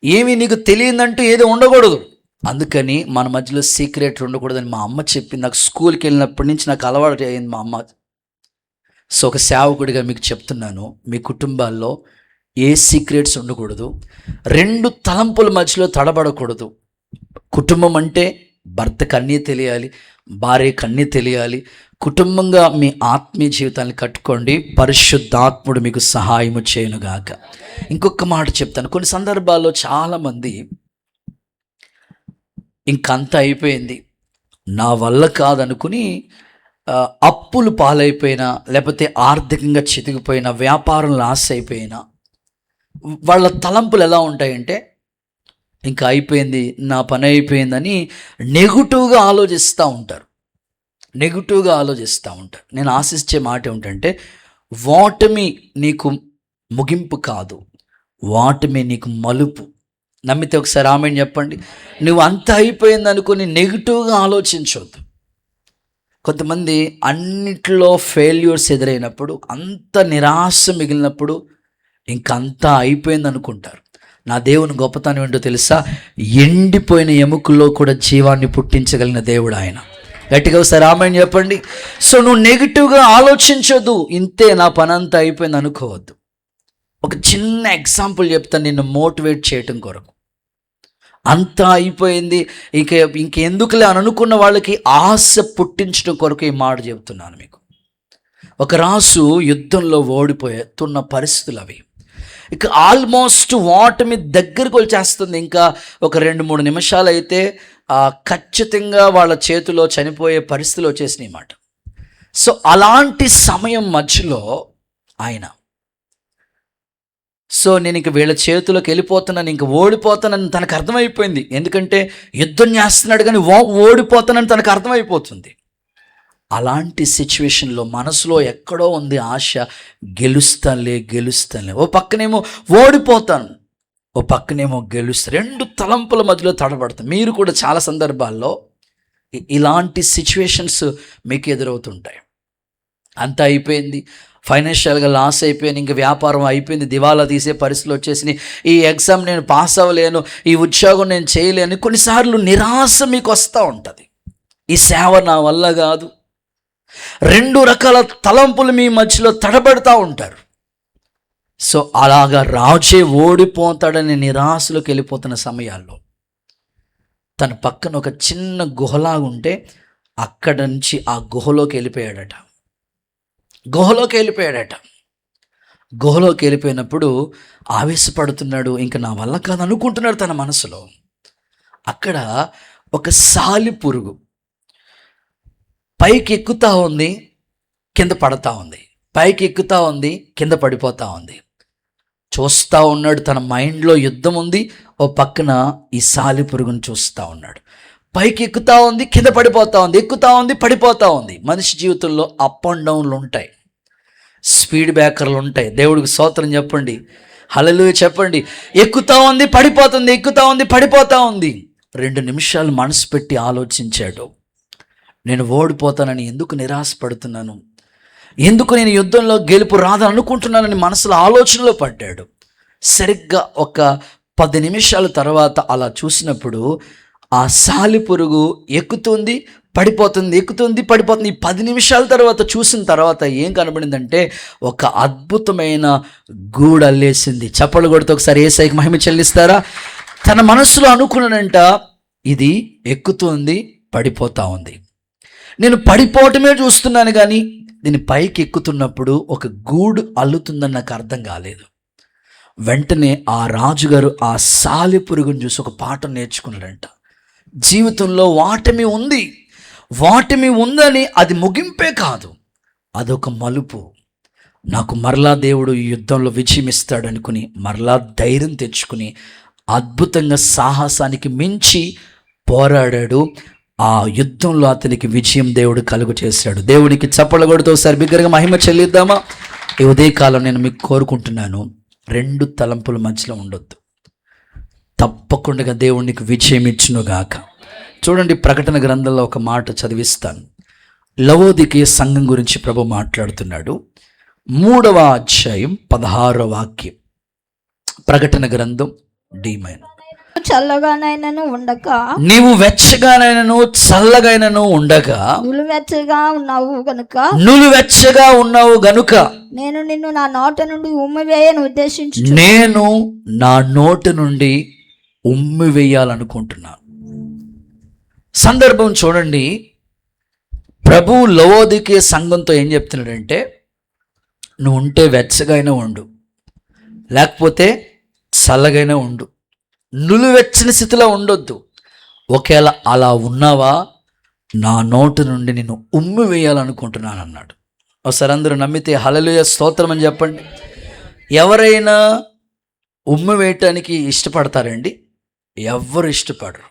ఏమి నీకు తెలియదంటూ ఏది ఉండకూడదు, అందుకని మన మధ్యలో సీక్రెట్ ఉండకూడదని మా అమ్మ చెప్పింది. నాకు స్కూల్కి వెళ్ళినప్పటి నుంచి నాకు అలవాటు అయింది మా అమ్మ. సో ఒక సేవకుడిగా మీకు చెప్తున్నాను, మీ కుటుంబాల్లో ఏ సీక్రెట్స్ ఉండకూడదు, రెండు తలంపుల మధ్యలో తడబడకూడదు. కుటుంబం అంటే భర్తకు అన్నీ తెలియాలి, భార్యకు అన్నీ తెలియాలి. కుటుంబంగా మీ ఆత్మీయ జీవితాన్ని కట్టుకోండి. పరిశుద్ధాత్ముడు మీకు సహాయము చేయనుగాక. ఇంకొక మాట చెప్తాను. కొన్ని సందర్భాల్లో చాలామంది ఇంకంత అయిపోయింది, నా వల్ల కాదనుకుని అప్పులు పాలైపోయినా, లేకపోతే ఆర్థికంగా చితికిపోయినా, వ్యాపారం లాస్ అయిపోయినా వాళ్ళ తలంపులు ఎలా ఉంటాయంటే ఇంకా అయిపోయింది, నా పని అయిపోయిందని నెగిటివ్గా ఆలోచిస్తూ ఉంటారు. నేను ఆశించే మాట ఏమిటంటే, వాటమి నీకు ముగింపు కాదు, వాటమి నీకు మలుపు. నమ్మితే ఒకసారి ఆమెను చెప్పండి. నువ్వు అంత అయిపోయింది అనుకుని నెగిటివ్గా ఆలోచించవద్దు. కొంతమంది అన్నిట్లో ఫెయిల్యూర్స్ ఎదురైనప్పుడు, అంత నిరాశ మిగిలినప్పుడు ఇంకంతా అయిపోయింది అనుకుంటారు. నా దేవుని గొప్పతనం ఏంటో తెలుసా? ఎండిపోయిన ఎముకల్లో కూడా జీవాన్ని పుట్టించగలిగిన దేవుడు ఆయన. గట్టిగా ఒకసారి ఆమెను చెప్పండి. సో నువ్వు నెగిటివ్గా ఆలోచించొద్దు, ఇంతే నా పని అంతా అయిపోయింది అనుకోవద్దు. ఒక చిన్న ఎగ్జాంపుల్ చెప్తాను నిన్ను మోటివేట్ చేయటం కొరకు. అంతా అయిపోయింది, ఇంకెందుకులే అని అనుకున్న వాళ్ళకి ఆశ పుట్టించడం కొరకు ఈ మాట చెప్తున్నాను మీకు. ఒక రాజు యుద్ధంలో ఓడిపోతున్న పరిస్థితులు అవి. ఇక ఆల్మోస్ట్ వాటమి దగ్గరకు వచ్చేస్తుంది. ఇంకా ఒక 2-3 నిమిషాలు అయితే ఖచ్చితంగా వాళ్ళ చేతిలో చనిపోయే పరిస్థితులు వచ్చేసినాయి అన్నమాట. సో అలాంటి సమయం మధ్యలో ఆయన, సో నేను ఇంక వీళ్ళ చేతిలోకి వెళ్ళిపోతున్నాను, ఇంక ఓడిపోతానని తనకు అర్థమైపోయింది. ఎందుకంటే యుద్ధం చేస్తున్నాడు కానీ ఓడిపోతానని తనకు అర్థమైపోతుంది. అలాంటి సిచ్యువేషన్లో మనసులో ఎక్కడో ఉంది ఆశ, గెలుస్తానులే. ఓ పక్కనేమో ఓడిపోతాను, ఓ పక్కనేమో గెలుస్తాను. రెండు తలంపుల మధ్యలో తడబడతాం. మీరు కూడా చాలా సందర్భాల్లో ఇలాంటి సిచ్యువేషన్స్ మీకు ఎదురవుతుంటాయి. అంతా అయిపోయింది, ఫైనాన్షియల్గా లాస్ అయిపోయాను, ఇంకా వ్యాపారం అయిపోయింది, దివాలా తీసే పరిస్థితులు వచ్చేసినాయి, ఈ ఎగ్జామ్ నేను పాస్ అవ్వలేను, ఈ ఉద్యోగం నేను చేయలేను. కొన్నిసార్లు నిరాశ మీకు వస్తూ ఉంటుంది. ఈ సేవ నా వల్ల కాదు. 2 రకాల తలంపులు మీ మధ్యలో తడబడుతూ ఉంటారు. సో అలాగా రాజే ఓడిపోతాడని నిరాశలోకి వెళ్ళిపోతున్న సమయాల్లో తన పక్కన ఒక చిన్న గుహలాగా ఉంటే అక్కడ నుంచి ఆ గుహలోకి వెళ్ళిపోయాడట. గుహలోకి వెళ్ళిపోయినప్పుడు ఆవేశపడుతున్నాడు, ఇంకా నా వల్ల కాదు అనుకుంటున్నాడు తన మనసులో. అక్కడ ఒక సాలి పురుగు పైకి ఎక్కుతా ఉంది, కింద పడతా ఉంది, పైకి ఎక్కుతా ఉంది, కింద పడిపోతూ ఉంది. చూస్తూ ఉన్నాడు, తన మైండ్లో యుద్ధం ఉంది. ఓ పక్కన ఈ సాలి పురుగును చూస్తూ ఉన్నాడు. పైకి ఎక్కుతా ఉంది, కింద పడిపోతూ ఉంది, ఎక్కుతా ఉంది, పడిపోతూ ఉంది. మనిషి జీవితంలో అప్ అండ్ డౌన్లు ఉంటాయి, స్పీడ్ బ్రేకర్లు ఉంటాయి. దేవుడికి స్తోత్రం చెప్పండి, హల్లెలూయా చెప్పండి. ఎక్కుతా ఉంది, పడిపోతుంది, ఎక్కుతా ఉంది, పడిపోతూ ఉంది. 2 నిమిషాలు మనసు పెట్టి ఆలోచించాడు. నేను ఓడిపోతానని ఎందుకు నిరాశపడుతున్నాను, ఎందుకు నేను యుద్ధంలో గెలుపు రాదని అనుకుంటున్నానని మనసులో ఆలోచనలో పడ్డాడు. సరిగ్గా ఒక 10 నిమిషాల తర్వాత అలా చూసినప్పుడు ఆ సాలి పురుగు ఎక్కుతుంది, పడిపోతుంది, ఎక్కుతుంది, పడిపోతుంది. 10 నిమిషాల తర్వాత చూసిన తర్వాత ఏం కనబడిందంటే ఒక అద్భుతమైన గూడు అల్లేసింది. చప్పలు కొడితే ఒకసారి యేసయ్యకి మహిమ చెల్లిస్తారా? తన మనసులో అనుకున్నానంట, ఇది ఎక్కుతుంది, పడిపోతూ ఉంది. నేను పడిపోవటమే చూస్తున్నాను కానీ దీని పైకి ఎక్కుతున్నప్పుడు ఒక గూడు అల్లుతుందని నాకు అర్థం కాలేదు. వెంటనే ఆ రాజుగారు ఆ సాలి పురుగును చూసి ఒక పాఠం నేర్చుకున్నాడంట. జీవితంలో వాటమి ఉందని అది ముగింపే కాదు, అదొక మలుపు. నాకు మరలా దేవుడు ఈ యుద్ధంలో విజయం ఇస్తాడనుకుని మరలా ధైర్యం తెచ్చుకుని అద్భుతంగా సాహసానికి మించి పోరాడాడు. ఆ యుద్ధంలో అతనికి విజయం దేవుడు కలుగు చేశాడు. దేవునికి చప్పలు కొడుతూ ఒకసారి బిగ్గరగా మహిమ చెల్లిద్దామా? ఈ ఉదయకాలం నేను మీకు కోరుకుంటున్నాను, 2 తలంపుల మధ్యలో ఉండొద్దు. తప్పకుండా దేవునికి విజయం ఇచ్చునుగాక. చూడండి, ప్రకటన గ్రంథంలో ఒక మాట చదివిస్తాను. లవోదికీయ సంఘం గురించి ప్రభు మాట్లాడుతున్నాడు. 3వ అధ్యాయం 16వ వాక్యం. ప్రకటన గ్రంథం D-. చల్లగానైనను ఉండక నీవు వెచ్చగానైనను చల్లగైనను ఉండగా నులువెచ్చగా ఉన్నావు గనుక నులువెచ్చగా ఉన్నావు గనుక నేను నిన్ను నా నోట నుండి ఉమ్మివేయను ఉద్దేశించు నేను నా నోటి నుండి ఉమ్మి వేయాలనుకుంటున్నాను. సందర్భం చూడండి, ప్రభువు లవోదికీయ సంఘంతో ఏం చెప్తున్నాడంటే, నువ్వు ఉంటే వెచ్చగైనా ఉండు, లేకపోతే చల్లగైనా ఉండు, నులువెచ్చని స్థితిలో ఉండొద్దు. ఒకవేళ అలా ఉన్నావా, నా నోటి నుండి నేను ఉమ్మి వేయాలనుకుంటున్నాను అన్నాడు. ఒకసారి అందరూ నమ్మితే హల్లెలూయా స్తోత్రం అని చెప్పండి. ఎవరైనా ఉమ్మి వేయటానికి ఇష్టపడతారండి? ఎవ్వరు ఇష్టపడరు.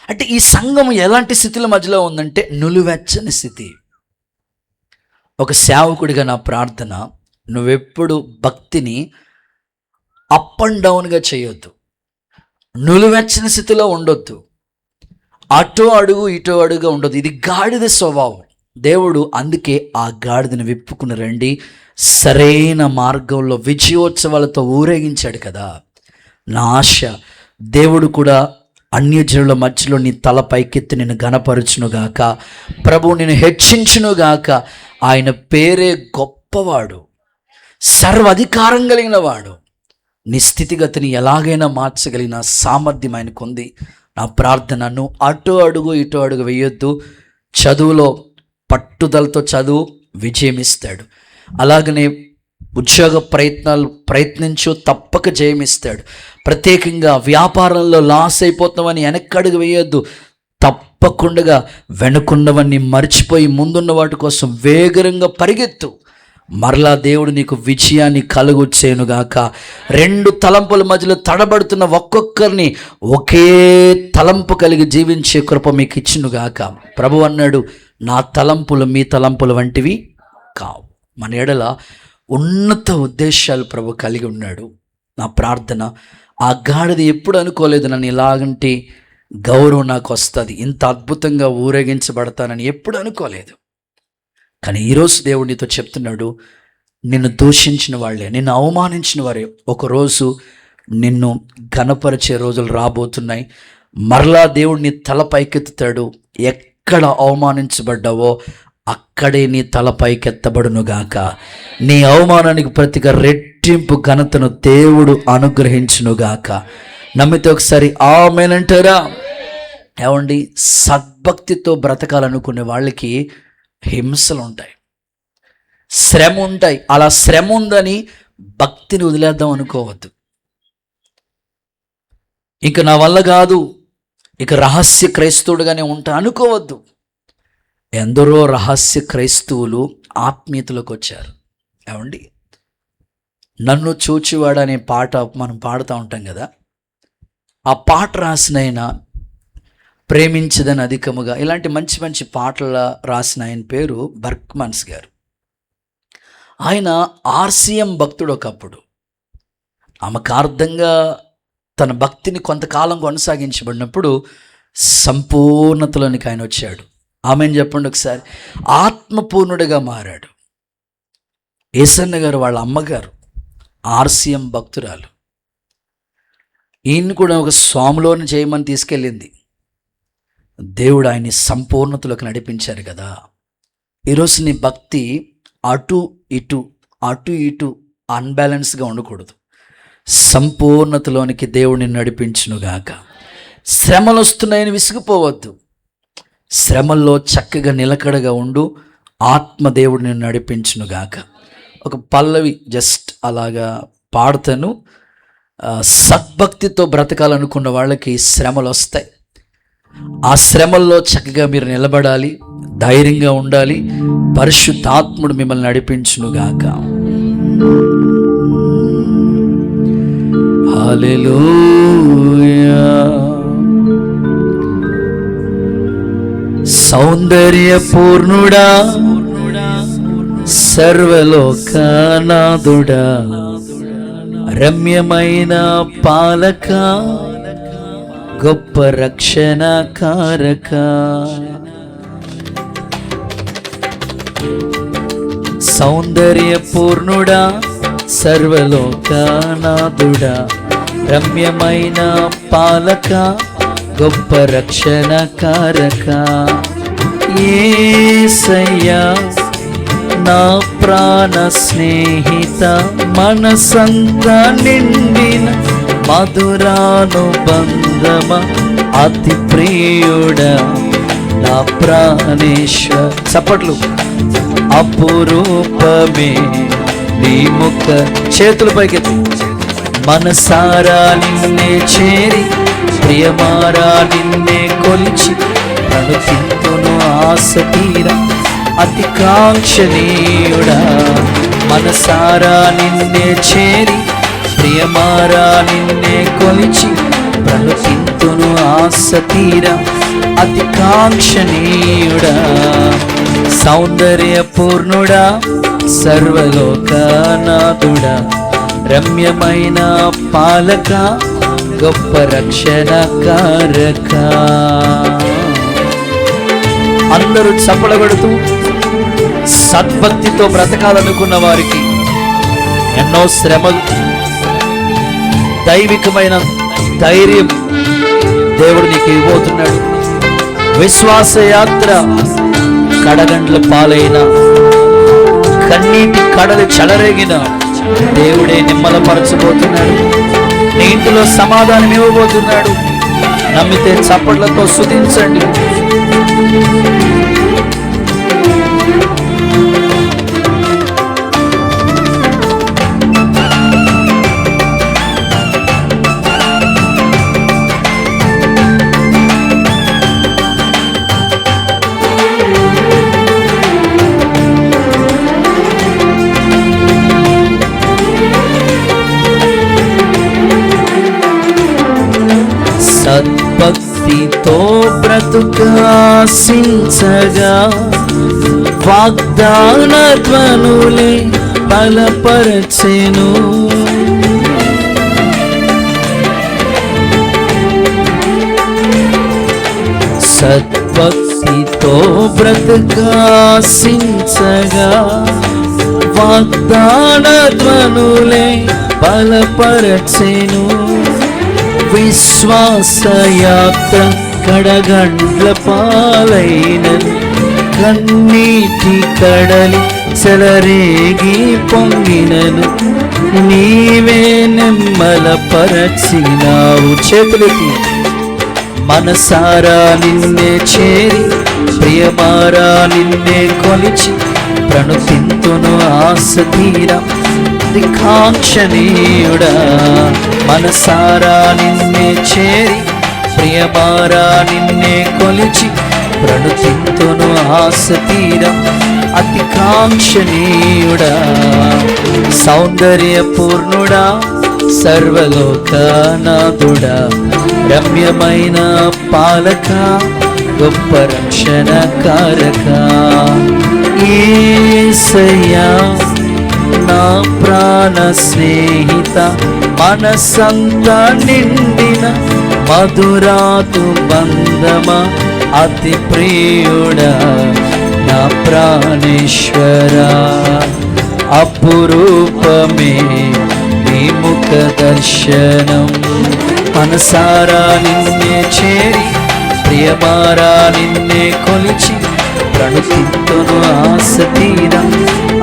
అంటే ఈ సంఘం ఎలాంటి స్థితుల మధ్యలో ఉందంటే నులువెచ్చని స్థితి. ఒక సేవకుడిగా నా ప్రార్థన, నువ్వెప్పుడు భక్తిని అప్ అండ్ డౌన్గా చేయొద్దు, నులువెచ్చని స్థితిలో ఉండొద్దు, అటో అడుగు ఇటో అడుగుగా ఉండొద్దు. ఇది గాడిద స్వభావం. దేవుడు అందుకే ఆ గాడిదని విప్పుకుని రండి, సరైన మార్గంలో విజయోత్సవాలతో ఊరేగించాడు కదా. నా ఆశ, దేవుడు కూడా అన్యజనుల మధ్యలో నీ తల పైకెత్తి నిన్ను ఘనపరచునుగాక, ప్రభువు నిన్ను హెచ్చించునుగాక. ఆయన పేరే గొప్పవాడు, సర్వాధికారం కలిగిన వాడు. నీ స్థితిగతిని ఎలాగైనా మార్చగలిగిన సామర్థ్యం ఆయనకు ఉంది. నా ప్రార్థన, నువ్వు అటు అడుగు ఇటు అడుగు వేయొద్దు. చదువులో పట్టుదలతో చదువు, విజయం ఇస్తాడు. అలాగనే ఉద్యోగ ప్రయత్నించు, తప్పక జయమిస్తాడు. ప్రత్యేకంగా వ్యాపారంలో లాస్ అయిపోతామని వెనక్కడుగు వేయొద్దు. తప్పకుండా వెనుకున్నవన్నీ మర్చిపోయి ముందున్న వాటి కోసం వేగరంగా పరిగెత్తు. మరలా దేవుడు నీకు విజయాన్ని కలుగు చేయనుగాక. రెండు తలంపుల మధ్యలో తడబడుతున్న ఒక్కొక్కరిని ఒకే తలంపు కలిగి జీవించే కృప మీకు ఇచ్చునుగాక. ప్రభు అన్నాడు, నా తలంపులు మీ తలంపులు వంటివి కావు. మన ఎడల ఉన్నత ఉద్దేశాలు ప్రభు కలిగి ఉన్నాడు. నా ప్రార్థన, ఆ గాడిది ఎప్పుడు అనుకోలేదు నన్ను ఇలాగంటి గౌరవం నాకు వస్తుంది, ఇంత అద్భుతంగా ఊరేగించబడతానని ఎప్పుడు అనుకోలేదు. కానీ ఈరోజు దేవుడు నీతో చెప్తున్నాడు, నిన్ను దూషించిన వాళ్ళే, నిన్ను అవమానించిన వారే ఒకరోజు నిన్ను ఘనపరిచే రోజులు రాబోతున్నాయి. మరలా దేవుడు నీ తల పైకెత్తుతాడు. ఎక్కడ అవమానించబడ్డావో అక్కడే నీ తల పైకెత్తబడునుగాక. నీ అవమానానికి ప్రతిగా రెట్టింపు ఘనతను దేవుడు అనుగ్రహించునుగాక. నమ్మితే ఒకసారి ఆమేన్ అంటారా? ఏమండి, సద్భక్తితో బ్రతకాలనుకునే వాళ్ళకి హింసలు ఉంటాయి, శ్రమ ఉంటాయి. అలా శ్రమ ఉందని భక్తిని వదిలేద్దాం అనుకోవద్దు. ఇక నా వల్ల కాదు, ఇక రహస్య క్రైస్తవుడుగానే ఉంటా అనుకోవద్దు. ఎందరో రహస్య క్రైస్తవులు ఆత్మీయతలోకి వచ్చారు. ఏమండి, నన్ను చూచివాడు అనే పాట మనం పాడుతూ ఉంటాం కదా. ఆ పాట రాసిన ఆయన, ప్రేమించదని అధికముగా, ఇలాంటి మంచి మంచి పాటల రాసిన ఆయన పేరు బర్క్మన్స్ గారు. ఆయన ఆర్సిఎం భక్తుడు. ఒకప్పుడు ఆమెకార్థంగా తన భక్తిని కొంతకాలం కొనసాగించబడినప్పుడు సంపూర్ణతలోనికి ఆయన వచ్చాడు. ఆమెను చెప్పండి ఒకసారి. ఆత్మపూర్ణుడిగా మారాడు. ఏసన్న గారు వాళ్ళ అమ్మగారు ఆర్సిఎం భక్తురాలు. ఈయన్ని కూడా ఒక స్వామిలోని చేయమని తీసుకెళ్ళింది. దేవుడు ఆయన్ని సంపూర్ణతలోకి నడిపించారు కదా. ఈరోజు నీ భక్తి అటు ఇటు అన్బ్యాలెన్స్గా ఉండకూడదు. సంపూర్ణతలోనికి దేవుడిని నడిపించునుగాక. శ్రమలు వస్తున్నాయని విసిగిపోవద్దు. శ్రమల్లో చక్కగా నిలకడగా ఉండు. ఆత్మదేవుడిని నడిపించునుగాక. ఒక పల్లవి జస్ట్ అలాగా పాడతాను. సద్భక్తితో బ్రతకాలనుకున్న వాళ్ళకి శ్రమలు వస్తాయి. ఆ శ్రమల్లో చక్కగా మీరు నిలబడాలి, ధైర్యంగా ఉండాలి. పరిశుద్ధాత్ముడు మిమ్మల్ని నడిపించునుగాక. హల్లెలూయా. సౌందర్య పూర్ణుడా, సర్వలోకనాథుడా, రమ్యమైన పాలక, గొప్ప రక్షణ కారక, సౌందర్య పూర్ణుడా, సర్వలోకనాథుడా, రమ్యమైన పాలక, గొప్ప రక్షణ కారక. యేసయ్యా నా ప్రాణ స్నేహిత, మనసంతా నిండిన మధురానుబంధమ, అతి ప్రియుడా నా ప్రాణేశ్వర. చప్పట్లు. అపురూపమే నీ ముఖ. చేతుల పైకెత్తి. మనసారా నిన్నే చేరి, ప్రియమారా నిన్నే కొలిచి, ప్రణుతింతును ఆశ తీర అతి కాంక్షణీయుడా. మనసారా నిన్నే చేరి, ప్రియమారా నిన్నే కొలిచి, ప్రణుతింతును ఆశ తీర అతి కాంక్షణీయుడా. సౌందర్య పూర్ణుడా, సర్వలోకనాథుడా, రమ్యమైన పాలక, గొప్ప రక్షణ కారక. అందరూ చప్పడగొడుతూ సద్భక్తితో బ్రతకాలనుకున్న వారికి ఎన్నో శ్రమలు, దైవికమైన ధైర్యం దేవుడు నీకు ఇవ్వబోతున్నాడు. విశ్వాస యాత్ర కడగండ్ల పాలైన, కన్నీటి కడలు చెలరేగిన దేవుడే నిమ్మలపరచబోతున్నాడు. నీ ఇంటిలో సమాధానం ఇవ్వబోతున్నాడు. నమ్మితే చప్పట్లతో స్తుతించండి. సద్భక్తితో బ్రతుకాశించగా, వాగ్దాన ధ్వనులే బలపరచెను. సద్భక్తితో బ్రతుకాశించగా, వాగ్దాన ధ్వనులే బలపరచెను. విశ్వాసయాత్ర కడగండ్ల పాలైన, కన్నీటి కడలి చెలరేగి పొంగినను, నీవే నెమ్మలపరచినావు. చేతులెత్తి. మనసారా నిన్నే చేరి, ప్రియమారా నిన్నే కొలిచి, ప్రణుతింతును ఆశ తీర అతి కాంక్షణీయుడా. మనసారా నిన్నే చేరి, ప్రియమారా నిన్నే కొలిచి, ప్రణుతింతును ఆశ తీర అతి కాంక్షణీయుడా. సౌందర్య పూర్ణుడా, సర్వలోకనాథుడా, రమ్యమైన పాలక, గొప్ప రక్షణ కారక. యేసయ్యా నా ప్రాణ స్నేహిత, మనసంతా నిండిన మధురాతు బంధమ, అతి ప్రియుడా నా ప్రాణేశ్వర. అపురూపమే నీ ముఖ దర్శనం. మనసారా నిన్నే చేరి, ప్రియమారా నిన్నే కొలిచి, ప్రణుతింతును ఆశ తీర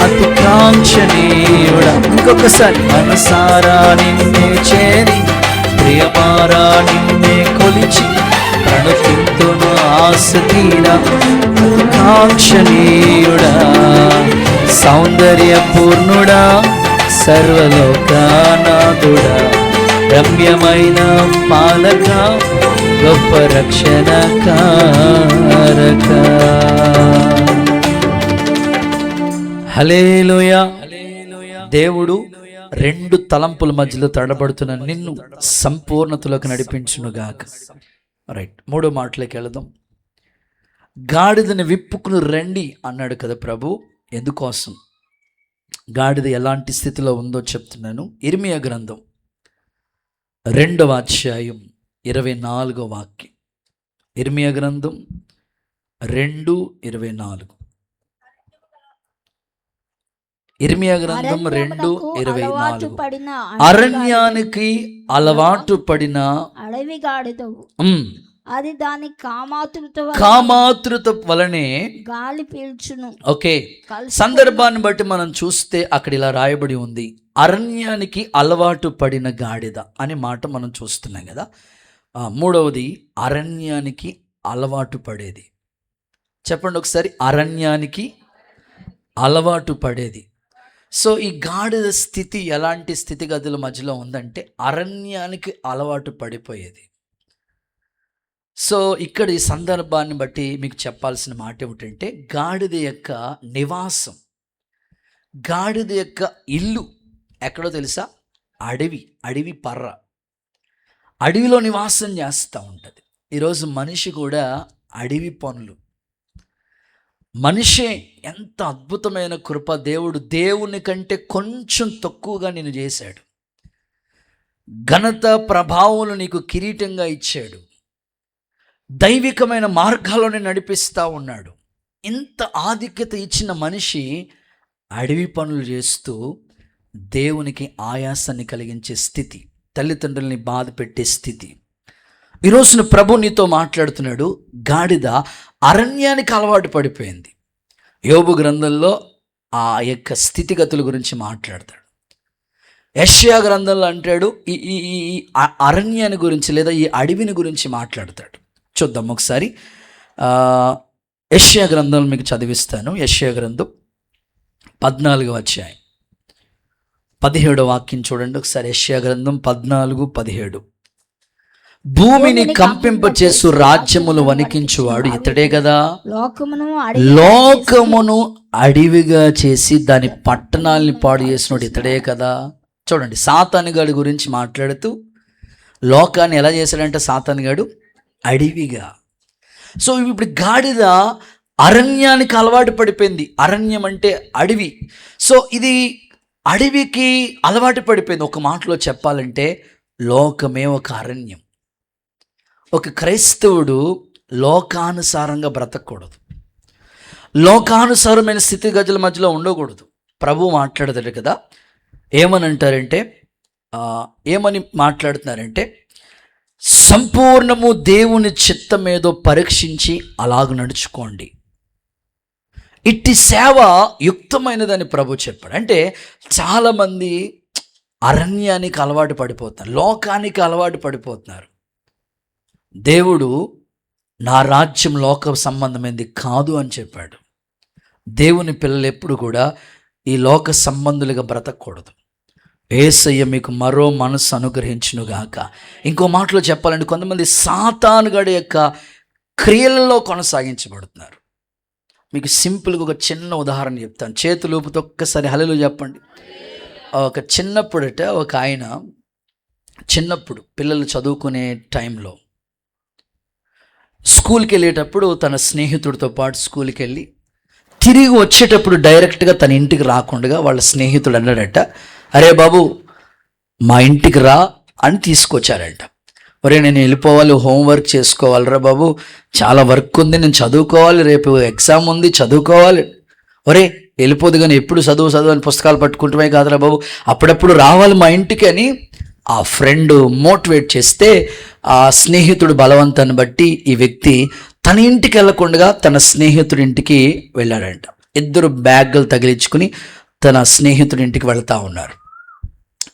అతి కాంక్షణీయుడా. ఇంకొకసారి. మనసారా నిన్నే చేరి, ప్రియమారా నిన్నే కొలిచి, ప్రణుతింతును ఆశ తీర అతి కాంక్షణీయుడా. సౌందర్య పూర్ణుడా, సర్వలోకనాథుడా, రమ్యమైన పాలక, గొప్ప రక్షణ కారక. హల్లెలూయా. దేవుడు రెండు తలంపుల మధ్యలో తడబడుతున్న నిన్ను సంపూర్ణతలోకి నడిపించునుగాక. రైట్, మూడో మాటలోకి వెళదాం. గాడిదని విప్పుకుని రండి అన్నాడు కదా ప్రభు. ఎందుకోసం? గాడిద ఎలాంటి స్థితిలో ఉందో చెప్తున్నాను. ఇర్మియా గ్రంథం 2వ అధ్యాయం 24వ వాక్యం. ఇర్మియా గ్రంథం 2:24. ఇర్మియా గ్రంథం అరణ్యమునకు 2:24. అలవాటు పడిన అరణ్యానికి అలవాటు పడిన అడవి గాడిదవు, ఉమ్, అది దాని కామాతృత కామాతృత వలనే. గాలి పీల్చును. ఓకే, సందర్భాన్ని బట్టి మనం చూస్తే అక్కడ ఇలా రాయబడి ఉంది, అరణ్యానికి అలవాటు పడిన గాడిద అనే మాట మనం చూస్తున్నాం కదా. మూడవది అరణ్యానికి అలవాటు పడేది. చెప్పండి ఒకసారి, అరణ్యానికి అలవాటు పడేది. సో ఈ గాడిద స్థితి ఎలాంటి స్థితిగతుల మధ్యలో ఉందంటే అరణ్యానికి అలవాటు పడిపోయేది. సో ఇక్కడ ఈ సందర్భాన్ని బట్టి మీకు చెప్పాల్సిన మాట ఏమిటంటే, గాడిద యొక్క నివాసం, గాడిద యొక్క ఇల్లు ఎక్కడో తెలుసా? అడవి పర్ర, అడవిలో నివాసం చేస్తూ ఉంటుంది. ఈరోజు మనిషి కూడా అడవి పనులు. మనిషే ఎంత అద్భుతమైన కృప! దేవుని కంటే కొంచెం తక్కువగా నిన్ను చేశాడు. ఘనత ప్రభావాలు నీకు కిరీటంగా ఇచ్చాడు. దైవికమైన మార్గాల్లోనే నడిపిస్తూ ఉన్నాడు. ఇంత ఆధిక్యత ఇచ్చిన మనిషి అడవి పనులు చేస్తూ దేవునికి ఆయాసాన్ని కలిగించే స్థితి, తల్లిదండ్రుల్ని బాధ పెట్టే స్థితి. ఈరోజున ప్రభు నీతో మాట్లాడుతున్నాడు. గాడిద అరణ్యానికి అలవాటు పడిపోయింది. యోబు గ్రంథంలో ఆ యొక్క స్థితిగతుల గురించి మాట్లాడతాడు. యెషయా గ్రంథంలో అంటాడు ఈ అరణ్యాన్ని గురించి లేదా ఈ అడవిని గురించి మాట్లాడతాడు. చూద్దాం ఒకసారి. యెషయా గ్రంథం మీకు చదివిస్తాను. యెషయా గ్రంథం 14వ అధ్యాయం 17వ వాక్యం చూడండి ఒకసారి. యెషయా గ్రంథం 14:17. భూమిని కంపింపచేసు రాజ్యములు వణికించువాడు ఇతడే కదా, లోకమును అడవిగా చేసి దాని పట్టణాలని పాడు చేసినోడు ఇతడే కదా. చూడండి, సాతానుగాడి గురించి మాట్లాడుతూ లోకాన్ని ఎలా చేశాడంటే సాతానుగాడు అడవిగా. సో ఇప్పుడు గాడిద అరణ్యానికి అలవాటు పడిపోయింది. అరణ్యం అంటే అడవి. సో ఇది అడవికి అలవాటు పడిపోయింది. ఒక మాటలో చెప్పాలంటే లోకమే ఒక అరణ్యం. ఒక క్రైస్తవుడు లోకానుసారంగా బ్రతకూడదు, లోకానుసారమైన స్థితిగతుల మధ్యలో ఉండకూడదు. ప్రభు మాట్లాడతాడు కదా, ఏమని మాట్లాడుతున్నారంటే, సంపూర్ణము దేవుని చిత్తం ఏదో పరీక్షించి అలాగ నడుచుకోండి. ఇట్టి సేవ యుక్తమైనదని ప్రభు చెప్పాడు. అంటే చాలామంది అరణ్యానికి అలవాటు పడిపోతున్నారు, లోకానికి అలవాటు పడిపోతున్నారు. దేవుడు నా రాజ్యం లోక సంబంధమైనది కాదు అని చెప్పాడు. దేవుని పిల్లలు ఎప్పుడు కూడా ఈ లోక సంబంధులుగా బ్రతకూడదు. యేసయ్య మీకు మరో మనసు అనుగ్రహించునుగాక. ఇంకో మాటలో చెప్పాలంటే కొంతమంది సాతానుగాడి యొక్క క్రియలలో కొనసాగించబడుతున్నారు. మీకు సింపుల్గా ఒక చిన్న ఉదాహరణ చెప్తాను. చేతులు ఊపుతో ఒక్కసారి హల్లెలూయా చెప్పండి. ఒక చిన్నప్పుడట ఒక ఆయన చిన్నప్పుడు పిల్లలు చదువుకునే టైంలో స్కూల్కి వెళ్ళేటప్పుడు తన స్నేహితుడితో పాటు స్కూల్కి వెళ్ళి తిరిగి వచ్చేటప్పుడు డైరెక్ట్గా తన ఇంటికి రాకుండా వాళ్ళ స్నేహితుడు అన్నాడట, అరే బాబు మా ఇంటికి రా అని తీసుకొచ్చారంట. ఒరే నేను వెళ్ళిపోవాలి, హోంవర్క్ చేసుకోవాలిరా బాబు, చాలా వర్క్ ఉంది, నేను చదువుకోవాలి, రేపు ఎగ్జామ్ ఉంది చదువుకోవాలి. ఒరే వెళ్ళిపోదు కానీ ఎప్పుడు చదువు అని పుస్తకాలు పట్టుకుంటమే కాదురా బాబు, అప్పుడప్పుడు రావాలి మా ఇంటికి అని ఆ ఫ్రెండ్ మోటివేట్ చేస్తే ఆ స్నేహితుడు బలవంతాన్ని బట్టి ఈ వ్యక్తి తన ఇంటికి వెళ్ళకుండా తన స్నేహితుడి ఇంటికి వెళ్ళాడంట. ఇద్దరు బ్యాగులు తగిలించుకుని తన స్నేహితుడి ఇంటికి వెళ్తా ఉన్నారు.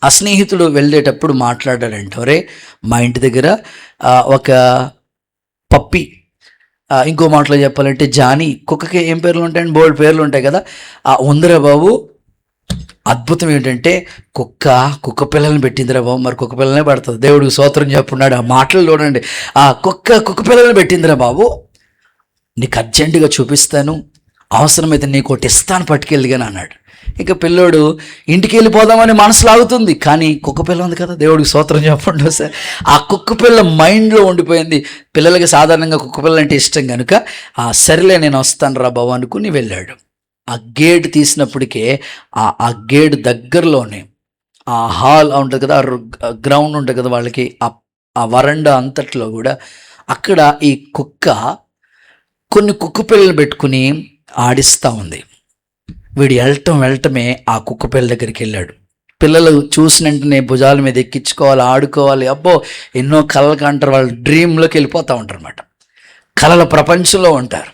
ఆ స్నేహితుడు వెళ్ళేటప్పుడు మాట్లాడాడంట, ఒరే మా ఇంటి దగ్గర ఒక పప్పి, ఇంకో మాటలో చెప్పాలంటే జానీ, కుక్కకి ఏం పేర్లు ఉంటాయండి, బోల్డ్ పేర్లు ఉంటాయి కదా, ఉందిరా బాబు. అద్భుతం ఏంటంటే కుక్క పిల్లల్ని పెట్టిందిరా బాబు, మరి కుక్క పిల్లలనే పడుతుంది, దేవుడికి స్తోత్రం చెప్పున్నాడు. ఆ మాటలు చూడండి, కుక్క పిల్లల్ని పెట్టిందిరా బాబు, నీకు అర్జెంటుగా చూపిస్తాను, అవసరమైతే నీకు ఒకటి ఇస్తాను పట్టుకెళ్ళిగాని అన్నాడు. ఇక పిల్లోడు ఇంటికి వెళ్ళిపోదామని మనసు లాగుతుంది, కానీ కుక్క పిల్ల ఉంది కదా, దేవుడికి స్తోత్రం చెప్పండి సార్. ఆ కుక్క పిల్ల మైండ్లో ఉండిపోయింది. పిల్లలకి సాధారణంగా కుక్క పిల్ల అంటే ఇష్టం కనుక సరేలే నేను వస్తాను రా బాబు అనుకుని వెళ్ళాడు. ఆ గేట్ తీసినప్పటికే ఆ గేట్ దగ్గరలోనే ఆ హాల్ ఉంటుంది కదా, గ్రౌండ్ ఉంటుంది కదా వాళ్ళకి, ఆ వరండా అంతట్లో కూడా అక్కడ ఈ కుక్క కొన్ని కుక్క పిల్లలు పెట్టుకుని ఆడిస్తూ ఉంది. వీడు వెళ్ళటమే ఆ కుక్క పిల్ల దగ్గరికి వెళ్ళాడు. పిల్లలు చూసిన వెంటనే భుజాల మీద ఎక్కించుకోవాలి, ఆడుకోవాలి, అబ్బో ఎన్నో కళలు కంటారు. వాళ్ళు డ్రీమ్లోకి వెళ్ళిపోతూ ఉంటారు అన్నమాట, కళల ప్రపంచంలో ఉంటారు.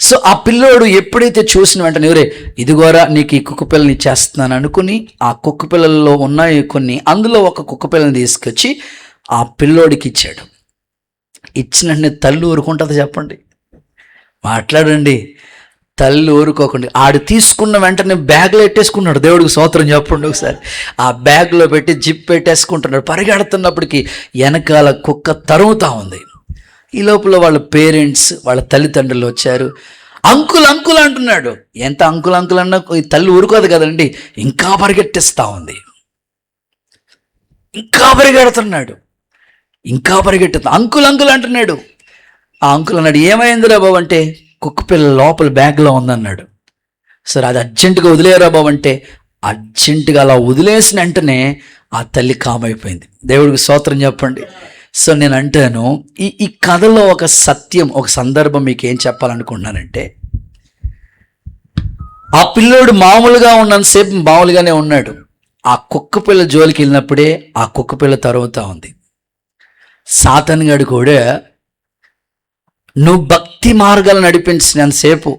సో ఆ పిల్లోడు ఎప్పుడైతే చూసిన వెంటనే ఎవరే ఇదిగోరా నీకు ఈ కుక్క పిల్లని ఇచ్చేస్తున్నాను అనుకుని ఆ కుక్క పిల్లల్లో ఉన్నాయి కొన్ని, అందులో ఒక కుక్క పిల్లని తీసుకొచ్చి ఆ పిల్లోడికి ఇచ్చాడు. ఇచ్చిన వెంటనే తల్లి ఊరుకుంటుంది చెప్పండి? మాట్లాడండి. తల్లి ఊరుకోకండి. ఆడు తీసుకున్న వెంటనే బ్యాగ్లో పెట్టేసుకున్నాడు. దేవుడికి స్తోత్రం చెప్పండి ఒకసారి. ఆ బ్యాగ్లో పెట్టి జిప్ పెట్టేసుకుంటున్నాడు. పరిగెడుతున్నప్పటికీ వెనకాల కుక్క తరుగుతూ ఉంది. ఈ లోపల వాళ్ళ పేరెంట్స్, వాళ్ళ తల్లిదండ్రులు వచ్చారు. అంకుల్ అంకుల్ అంటున్నాడు. ఎంత అంకుల్ అంకుల్ అన్నా ఈ తల్లి ఊరుకోదు కదండి, ఇంకా పరిగెట్టిస్తూ ఉంది. ఇంకా పరిగెడుతున్నాడు, ఇంకా పరిగెట్టుతా. అంకుల్ అంకుల్ అంటున్నాడు. ఆ అంకుల్ అన్నాడు, ఏమైందిరా బాబు అంటే, కుక్క పిల్ల లోపల బ్యాగ్లో ఉందన్నాడు. సరే అది అర్జెంటుగా వదిలేరా బాబు అంటే, అర్జెంటుగా అలా వదిలేసిన వెంటనే ఆ తల్లి కామైపోయింది. దేవుడికి స్తోత్రం చెప్పండి. సో నేను అంటాను, ఈ కథలో ఒక సత్యం, ఒక సందర్భం మీకు ఏం చెప్పాలనుకుంటున్నానంటే, ఆ పిల్లోడు మామూలుగా ఉన్నంతసేపు మామూలుగానే ఉన్నాడు. ఆ కుక్క పిల్ల జోలికి వెళ్ళినప్పుడే ఆ కుక్క పిల్ల తరుగుతూ ఉంది. సాతాను గాడు కూడా నువ్వు భక్తి మార్గాలు నడిపించినంతసేపు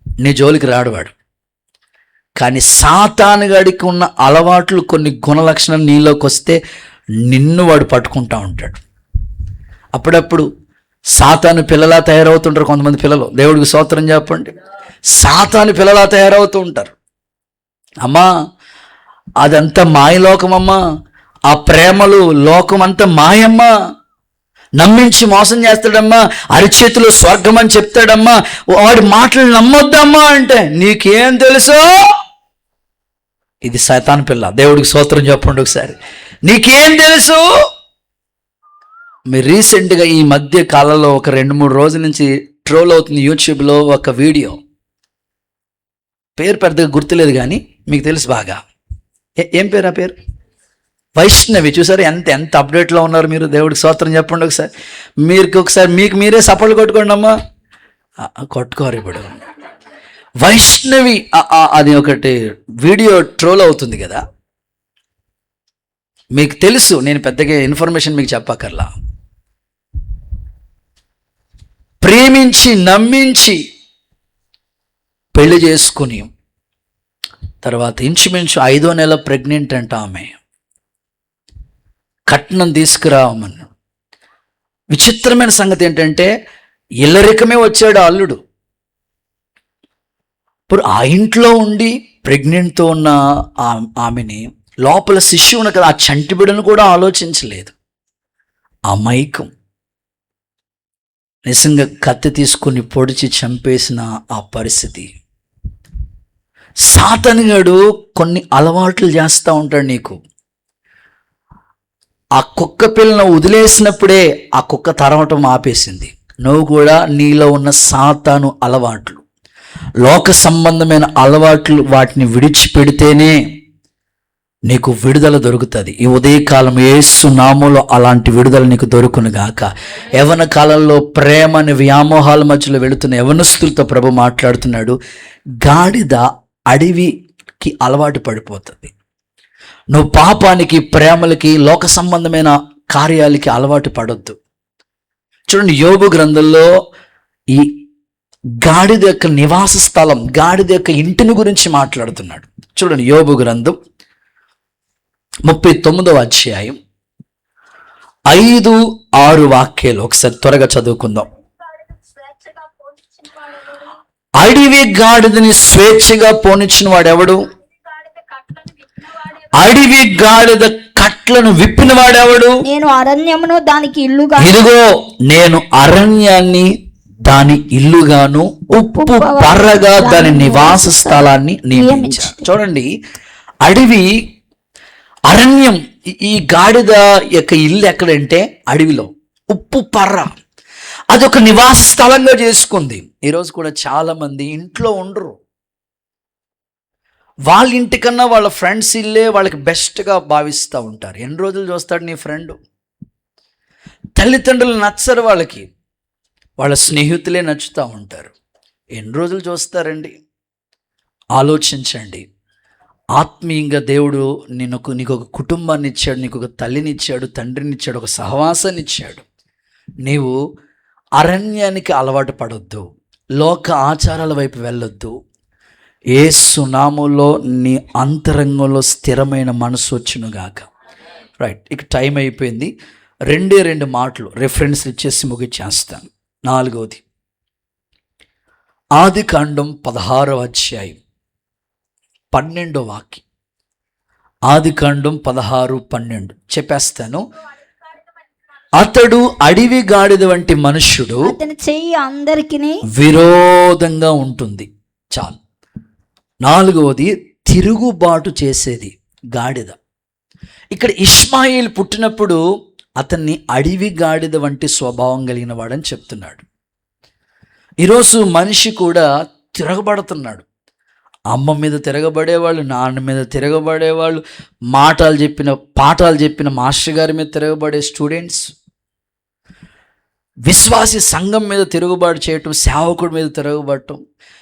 నీ జోలికి రాడువాడు. కానీ సాతాను గాడికి ఉన్న అలవాట్లు, కొన్ని గుణ లక్షణాలు నీలోకి వస్తే నిన్ను వాడు పట్టుకుంటా ఉంటాడు. అప్పుడప్పుడు సాతాను పిల్లలా తయారవుతుంటారు కొంతమంది పిల్లలు. దేవుడికి స్తోత్రం చెప్పండి. సాతాను పిల్లలా తయారవుతూ ఉంటారు. అమ్మా అదంతా మాయలోకమమ్మా, ఆ ప్రేమలు లోకం అంతా మాయమ్మా, నమ్మించి మోసం చేస్తాడమ్మా, అరిచేతిలో స్వర్గం అని చెప్తాడమ్మా, వాడి మాటలు నమ్మొద్దమ్మా అంటే నీకేం తెలుసు? ఇది సైతాన్ పిల్ల. దేవుడికి స్తోత్రం చెప్పండి ఒకసారి. నీకేం తెలుసు? మీరు రీసెంట్గా ఈ మధ్య కాలంలో ఒక 2-3 రోజుల నుంచి ట్రోల్ అవుతుంది యూట్యూబ్లో ఒక వీడియో. పేరు పెద్దగా గుర్తులేదు కానీ మీకు తెలుసు బాగా. ఏం పేరు ఆ పేరు? వైష్ణవి. చూసారు ఎంత అప్డేట్లో ఉన్నారు మీరు? దేవుడికి స్తోత్రం చెప్పండి ఒకసారి. మీకు మీరే సపోర్ట్ కొట్టుకోండి అమ్మా. కొట్టుకోరు ఇప్పుడు. వైష్ణవి అది ఒకటి వీడియో ట్రోల్ అవుతుంది కదా. మీకు తెలుసు, నేను పెద్దగా ఇన్ఫర్మేషన్ మీకు చెప్పక్కర్లా. ప్రేమించి నమ్మించి పెళ్లి చేసుకుని తర్వాత ఇంచుమించు 5వ నెల ప్రెగ్నెంట్ అంట ఆమె. కట్నం తీసుకురావమన్నా. విచిత్రమైన సంగతి ఏంటంటే ఇల్లరికమే వచ్చాడు అల్లుడు. ఇప్పుడు ఆ ఇంట్లో ఉండి ప్రెగ్నెంట్తో ఉన్న ఆమెని, లోపల శిశువును కదా, ఆ చంటి బిడ్డను కూడా ఆలోచించలేదు. ఆ మైకం నిజంగా కత్తి తీసుకుని పొడిచి చంపేసిన ఆ పరిస్థితి. సాతానుగాడు కొన్ని అలవాట్లు చేస్తూ ఉంటాడు నీకు. ఆ కుక్క పిల్లను వదిలేసినప్పుడే ఆ కుక్క తరవటం ఆపేసింది. నువ్వు కూడా నీలో ఉన్న సాతాను అలవాట్లు, లోక సంబంధమైన అలవాట్లు, వాటిని విడిచిపెడితేనే నీకు విడుదల దొరుకుతుంది. ఈ ఉదయకాలం యేసు నామములో అలాంటి విడుదల నీకు దొరుకును గాక. యవ్వన కాలంలో ప్రేమ అనే వ్యామోహాల మధ్యలో వెళుతున్న యవ్వనస్తులతో ప్రభు మాట్లాడుతున్నాడు. గాడిద అడవికి అలవాటు పడిపోతుంది. నువ్వు పాపానికి, ప్రేమలకి, లోక సంబంధమైన కార్యాలకి అలవాటు పడొద్దు. చూడండి, యోబు గ్రంథంలో ఈ గాడిద యొక్క నివాస స్థలం, గాడిద యొక్క ఇంటిని గురించి మాట్లాడుతున్నాడు. చూడండి, యోబు గ్రంథం 39వ అధ్యాయం 5-6 వాక్యాలు ఒకసారి త్వరగా చదువుకుందాం. అడవి గాడిదని స్వేచ్ఛగా పోనిచ్చిన వాడెవడు? అడవి గాడిద కట్లను విప్పిన వాడెవడు? నేను అరణ్యమును దానికి ఇల్లుగా, ఇదిగో నేను అరణ్యాన్ని దాని ఇల్లుగాను, ఉప్పు పర్రగా దాని నివాస స్థలాన్ని నియమించాను. చూడండి, అడవి, అరణ్యం. ఈ గాడిద యొక్క ఇల్లు ఎక్కడంటే అడవిలో, ఉప్పు పర్ర, అదొక నివాస స్థలంగా చేసుకుంది. ఈరోజు కూడా చాలా మంది ఇంట్లో ఉండరు. వాళ్ళ ఇంటికన్నా వాళ్ళ ఫ్రెండ్స్ ఇల్లే వాళ్ళకి బెస్ట్గా భావిస్తూ ఉంటారు. ఎన్ని రోజులు చూస్తాడు నీ ఫ్రెండ్? తల్లిదండ్రులు నచ్చరు వాళ్ళకి, వాళ్ళ స్నేహితులే నచ్చుతూ ఉంటారు. ఎన్ని రోజులు చూస్తారండి? ఆలోచించండి. ఆత్మీయంగా దేవుడు నీకు ఒక కుటుంబాన్ని ఇచ్చాడు, నీకు ఒక తల్లిని ఇచ్చాడు, తండ్రిని ఇచ్చాడు, ఒక సహవాసాన్ని ఇచ్చాడు. నీవు అరణ్యానికి అలవాటు పడొద్దు, లోక ఆచారాల వైపు వెళ్ళొద్దు. యేసు నామములో నీ అంతరంగంలో స్థిరమైన మనసు వచ్చునుగాక. రైట్, ఇక టైం అయిపోయింది. రెండు మాటలు రెఫరెన్స్ ఇచ్చేసి ముగిచ్చేస్తాను. 4వది ఆదికాండం 16వ అధ్యాయం 12వ వాక్యం. ఆదికాండం 16:12 చెప్పేస్తాను. అతడు అడవి గాడిద వంటి మనుష్యుడు, అతని చెయ్యి అందరికి విరోధంగా ఉంటుంది. చాలు. 4వది తిరుగుబాటు చేసేది గాడిద. ఇక్కడ ఇష్మాయేలు పుట్టినప్పుడు అతన్ని అడవి గాడిద వంటి స్వభావం కలిగిన వాడని చెప్తున్నాడు. ఈరోజు మనిషి కూడా తిరగబడుతున్నాడు. అమ్మ మీద తిరగబడేవాళ్ళు, నాన్న మీద తిరగబడేవాళ్ళు, పాఠాలు చెప్పిన మాస్టర్ గారి మీద తిరగబడే స్టూడెంట్స్, విశ్వాసి సంఘం మీద తిరుగుబాటు చేయటం, సేవకుడి మీద తిరగబడటం.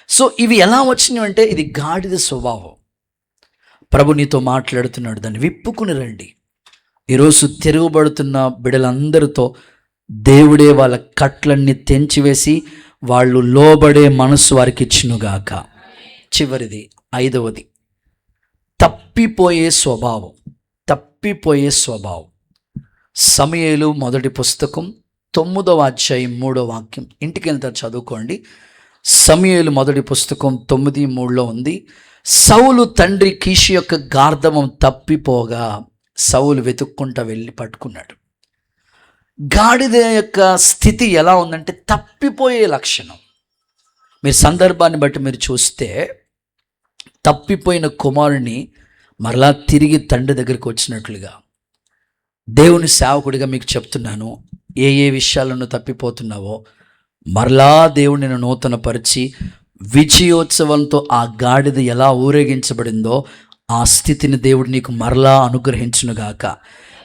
సో ఇవి ఎలా వచ్చినాయి అంటే ఇది గాడిద స్వభావం. ప్రభు నీతో మాట్లాడుతున్నాడు, దాన్ని విప్పుకుని రండి. ఈరోజు తిరుగుబడుతున్న బిడ్డలందరితో దేవుడే వాళ్ళ కట్లన్నీ తెంచివేసి వాళ్ళు లోబడే మనసు వారికి ఇచ్చునుగాక. చివరిది 5వది తప్పిపోయే స్వభావం. సమూయేలు మొదటి పుస్తకం 9వ అధ్యాయం 3వ వాక్యం. ఇంటికి వెళ్తారు, చదువుకోండి. సమూయేలు మొదటి పుస్తకం 9:3 ఉంది. సౌలు తండ్రి కీషు యొక్క గార్ధమం తప్పిపోగా సౌలు వెతుక్కుంటా వెళ్ళి పట్టుకున్నాడు. గాడిద యొక్క స్థితి ఎలా ఉందంటే తప్పిపోయే లక్షణం. మీరు సందర్భాన్ని బట్టి మీరు చూస్తే తప్పిపోయిన కుమారుని మరలా తిరిగి తండ్రి దగ్గరికి వచ్చినట్లుగా. దేవుని సేవకుడిగా మీకు చెప్తున్నాను, ఏ విషయాలను తప్పిపోతున్నావో మరలా దేవుడు నిన్ను నూతనపరిచి విజయోత్సవంతో ఆ గాడిద ఎలా ఊరేగించబడిందో ఆ స్థితిని దేవుడు నీకు మరలా అనుగ్రహించునుగాక.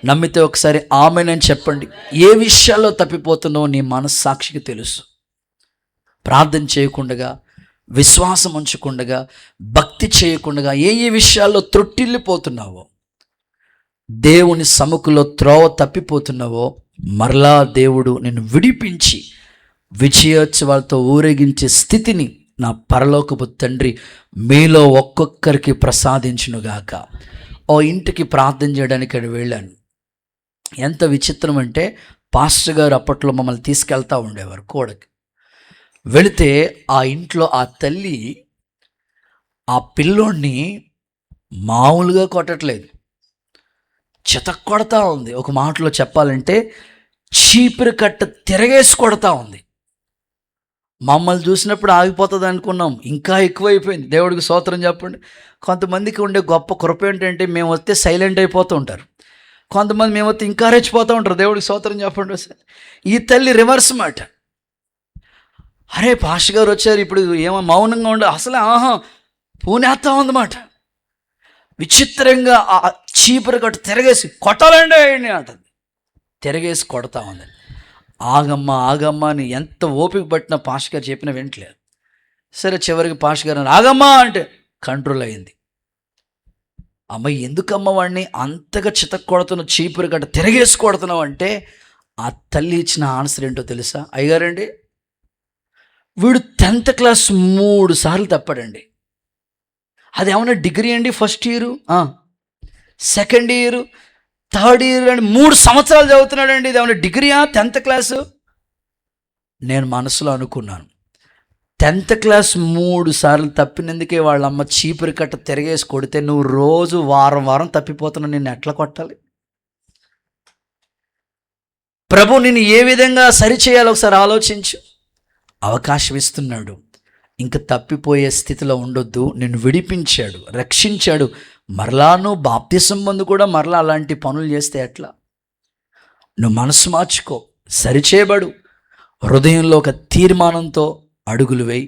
నమ్మితే ఒకసారి ఆమేనని చెప్పండి. ఏ విషయాల్లో తప్పిపోతున్నావో నీ మనస్సాక్షికి తెలుసు. ప్రార్థన చేయకుండగా, విశ్వాసం ఉంచకుండగా, భక్తి చేయకుండగా ఏ విషయాల్లో త్రొట్టిల్లిపోతున్నావో, దేవుని సముఖంలో త్రోవ తప్పిపోతున్నావో మరలా దేవుడు నిన్ను విడిపించి విజయోత్సవాలతో ఊరేగించే స్థితిని నా పరలోకపు తండ్రి మీలో ఒక్కొక్కరికి ప్రసాదించునుగాక. ఓ ఇంటికి ప్రార్థన చేయడానికి ఇక్కడ వెళ్ళాను. ఎంత విచిత్రం అంటే పాస్టర్ గారు అప్పట్లో మమ్మల్ని తీసుకెళ్తా ఉండేవారు కోడకి. వెళితే ఆ ఇంట్లో ఆ తల్లి ఆ పిల్లోడిని మామూలుగా కొట్టట్లేదు, చితక్ కొడతా ఉంది. ఒక మాటలో చెప్పాలంటే చీపురు కట్ట తిరగేసి కొడతా ఉంది. మమ్మల్ని చూసినప్పుడు ఆగిపోతుంది అనుకున్నాం, ఇంకా ఎక్కువైపోయింది. దేవుడికి స్తోత్రం చెప్పండి. కొంతమందికి ఉండే గొప్ప కృప ఏంటంటే మేము వస్తే సైలెంట్ అయిపోతూ ఉంటారు, కొంతమంది మేము వస్తే ఇంకా రెచ్చిపోతూ ఉంటారు. దేవుడికి స్తోత్రం చెప్పండి. ఈ తల్లి రివర్స్ మాట. అరే పాస్టర్ గారు వచ్చారు, ఇప్పుడు ఏమో మౌనంగా ఉండ, అసలే పూనేస్తా ఉందన్నమాట. విచిత్రంగా ఆ చీపురు కట్టు తిరగేసి కొట్టాలండి అంటుంది. తిరగేసి కొడతా ఉంది. ఆగమ్మా అని ఎంత ఓపిక పట్టిన పాస్టర్ గారు చెప్పిన వింటలేదు. సరే చివరికి పాస్టర్ గారు ఆగమ్మా అంటే కంట్రోల్ అయింది. అమ్మ ఎందుకమ్మ వాడిని అంతగా చితక్ కొడుతున్నావు, చీపురు గట్ట తిరగేసి కొడుతున్నావు అంటే ఆ తల్లి ఇచ్చిన ఆన్సర్ ఏంటో తెలుసా? అయ్యగారండి, వీడు 10th క్లాస్ 3 సార్లు తప్పాడండి. అది ఏమన్నా డిగ్రీ అండి? First year, second year, third year అండి, 3 సంవత్సరాలు చదువుతున్నాడండి. ఇది ఏమన్నా డిగ్రీయా? 10th class. నేను మనసులో అనుకున్నాను, 10th క్లాస్ 3 సార్లు తప్పినందుకే వాళ్ళమ్మ చీపురు కట్ట తిరగేసి కొడితే నువ్వు రోజు వారం తప్పిపోతున్నావు, నిన్ను ఎట్లా కొట్టాలి? ప్రభు నిన్ను ఏ విధంగా సరిచేయాలో ఒకసారి ఆలోచించు. అవకాశం ఇస్తున్నాడు. ఇంక తప్పిపోయే స్థితిలో ఉండొద్దు. నిన్ను విడిపించాడు, రక్షించాడు. మరలా నువ్వు బాప్తిసం పొంది కూడా మరలా అలాంటి పనులు చేస్తే ఎట్లా? నువ్వు మనసు మార్చుకో, సరిచేయబడు. హృదయంలో ఒక తీర్మానంతో అడుగులు వేయి.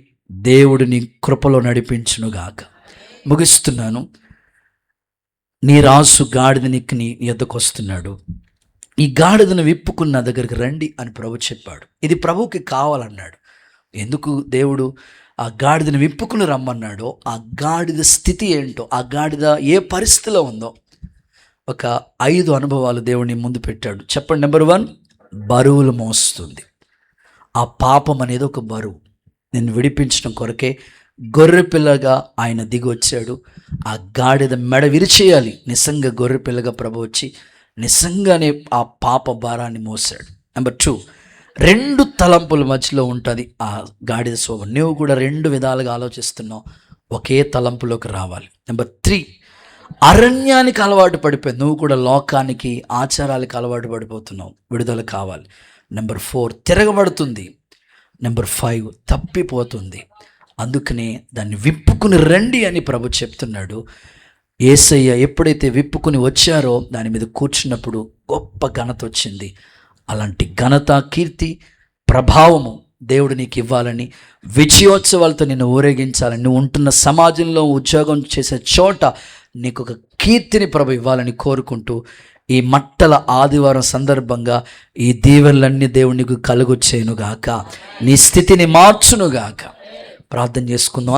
దేవుడు నీ కృపలో నడిపించునుగాక. ముగిస్తున్నాను. నీ రాజు గాడిదనికి నీ ఎద్దకు వస్తున్నాడు. ఈ గాడిదను విప్పుకున్న నా దగ్గరికి రండి అని ప్రభు చెప్పాడు. ఇది ప్రభువుకి కావాలన్నాడు. ఎందుకు దేవుడు ఆ గాడిదను విప్పుకుని రమ్మన్నాడో, ఆ గాడిద స్థితి ఏంటో, ఆ గాడిద ఏ పరిస్థితిలో ఉందో ఒక 5 అనుభవాలు దేవుని ముందు పెట్టాడు. చెప్పండి. నెంబర్ 1, బరువులు మోస్తుంది. ఆ పాపం అనేది ఒక బరువు. నేను విడిపించడం కొరకే గొర్రె పిల్లగా ఆయన దిగి వచ్చాడు. ఆ గాడిద మెడ విరిచేయాలి. నిజంగా గొర్రె పిల్లగా ప్రభు వచ్చి నిజంగానే ఆ పాప భారాన్ని మోసాడు. నెంబర్ 2, 2 తలంపుల మధ్యలో ఉంటుంది ఆ గాడిద స్వభావం. నువ్వు కూడా 2 విధాలుగా ఆలోచిస్తున్నావు, ఒకే తలంపులోకి రావాలి. నెంబర్ 3, అరణ్యానికి అలవాటు పడిపోయి నువ్వు కూడా లోకానికి, ఆచారాలకు అలవాటు పడిపోతున్నావు, విడుదల కావాలి. నెంబర్ 4, తిరగబడుతుంది. నెంబర్ 5, తప్పిపోతుంది. అందుకనే దాన్ని విప్పుకుని రండి అని ప్రభు చెప్తున్నాడు. యేసయ్య ఎప్పుడైతే విప్పుకుని వచ్చారో దాని మీద కూర్చున్నప్పుడు గొప్ప ఘనత వచ్చింది. అలాంటి ఘనత, కీర్తి, ప్రభావము దేవుడు నీకు ఇవ్వాలని, విజయోత్సవాలతో నిన్ను ఊరేగించాలని, నువ్వు ఉంటున్న సమాజంలో, ఉద్యోగం చేసే చోట నీకు ఒక కీర్తిని ప్రభు ఇవ్వాలని కోరుకుంటూ ఈ మట్టల ఆదివారం సందర్భంగా ఈ దీవెనలన్నీ దేవుడు నీకు కలుగు చేయనుగాక, నీ స్థితిని మార్చునుగాక. ప్రార్థన చేసుకుందాం.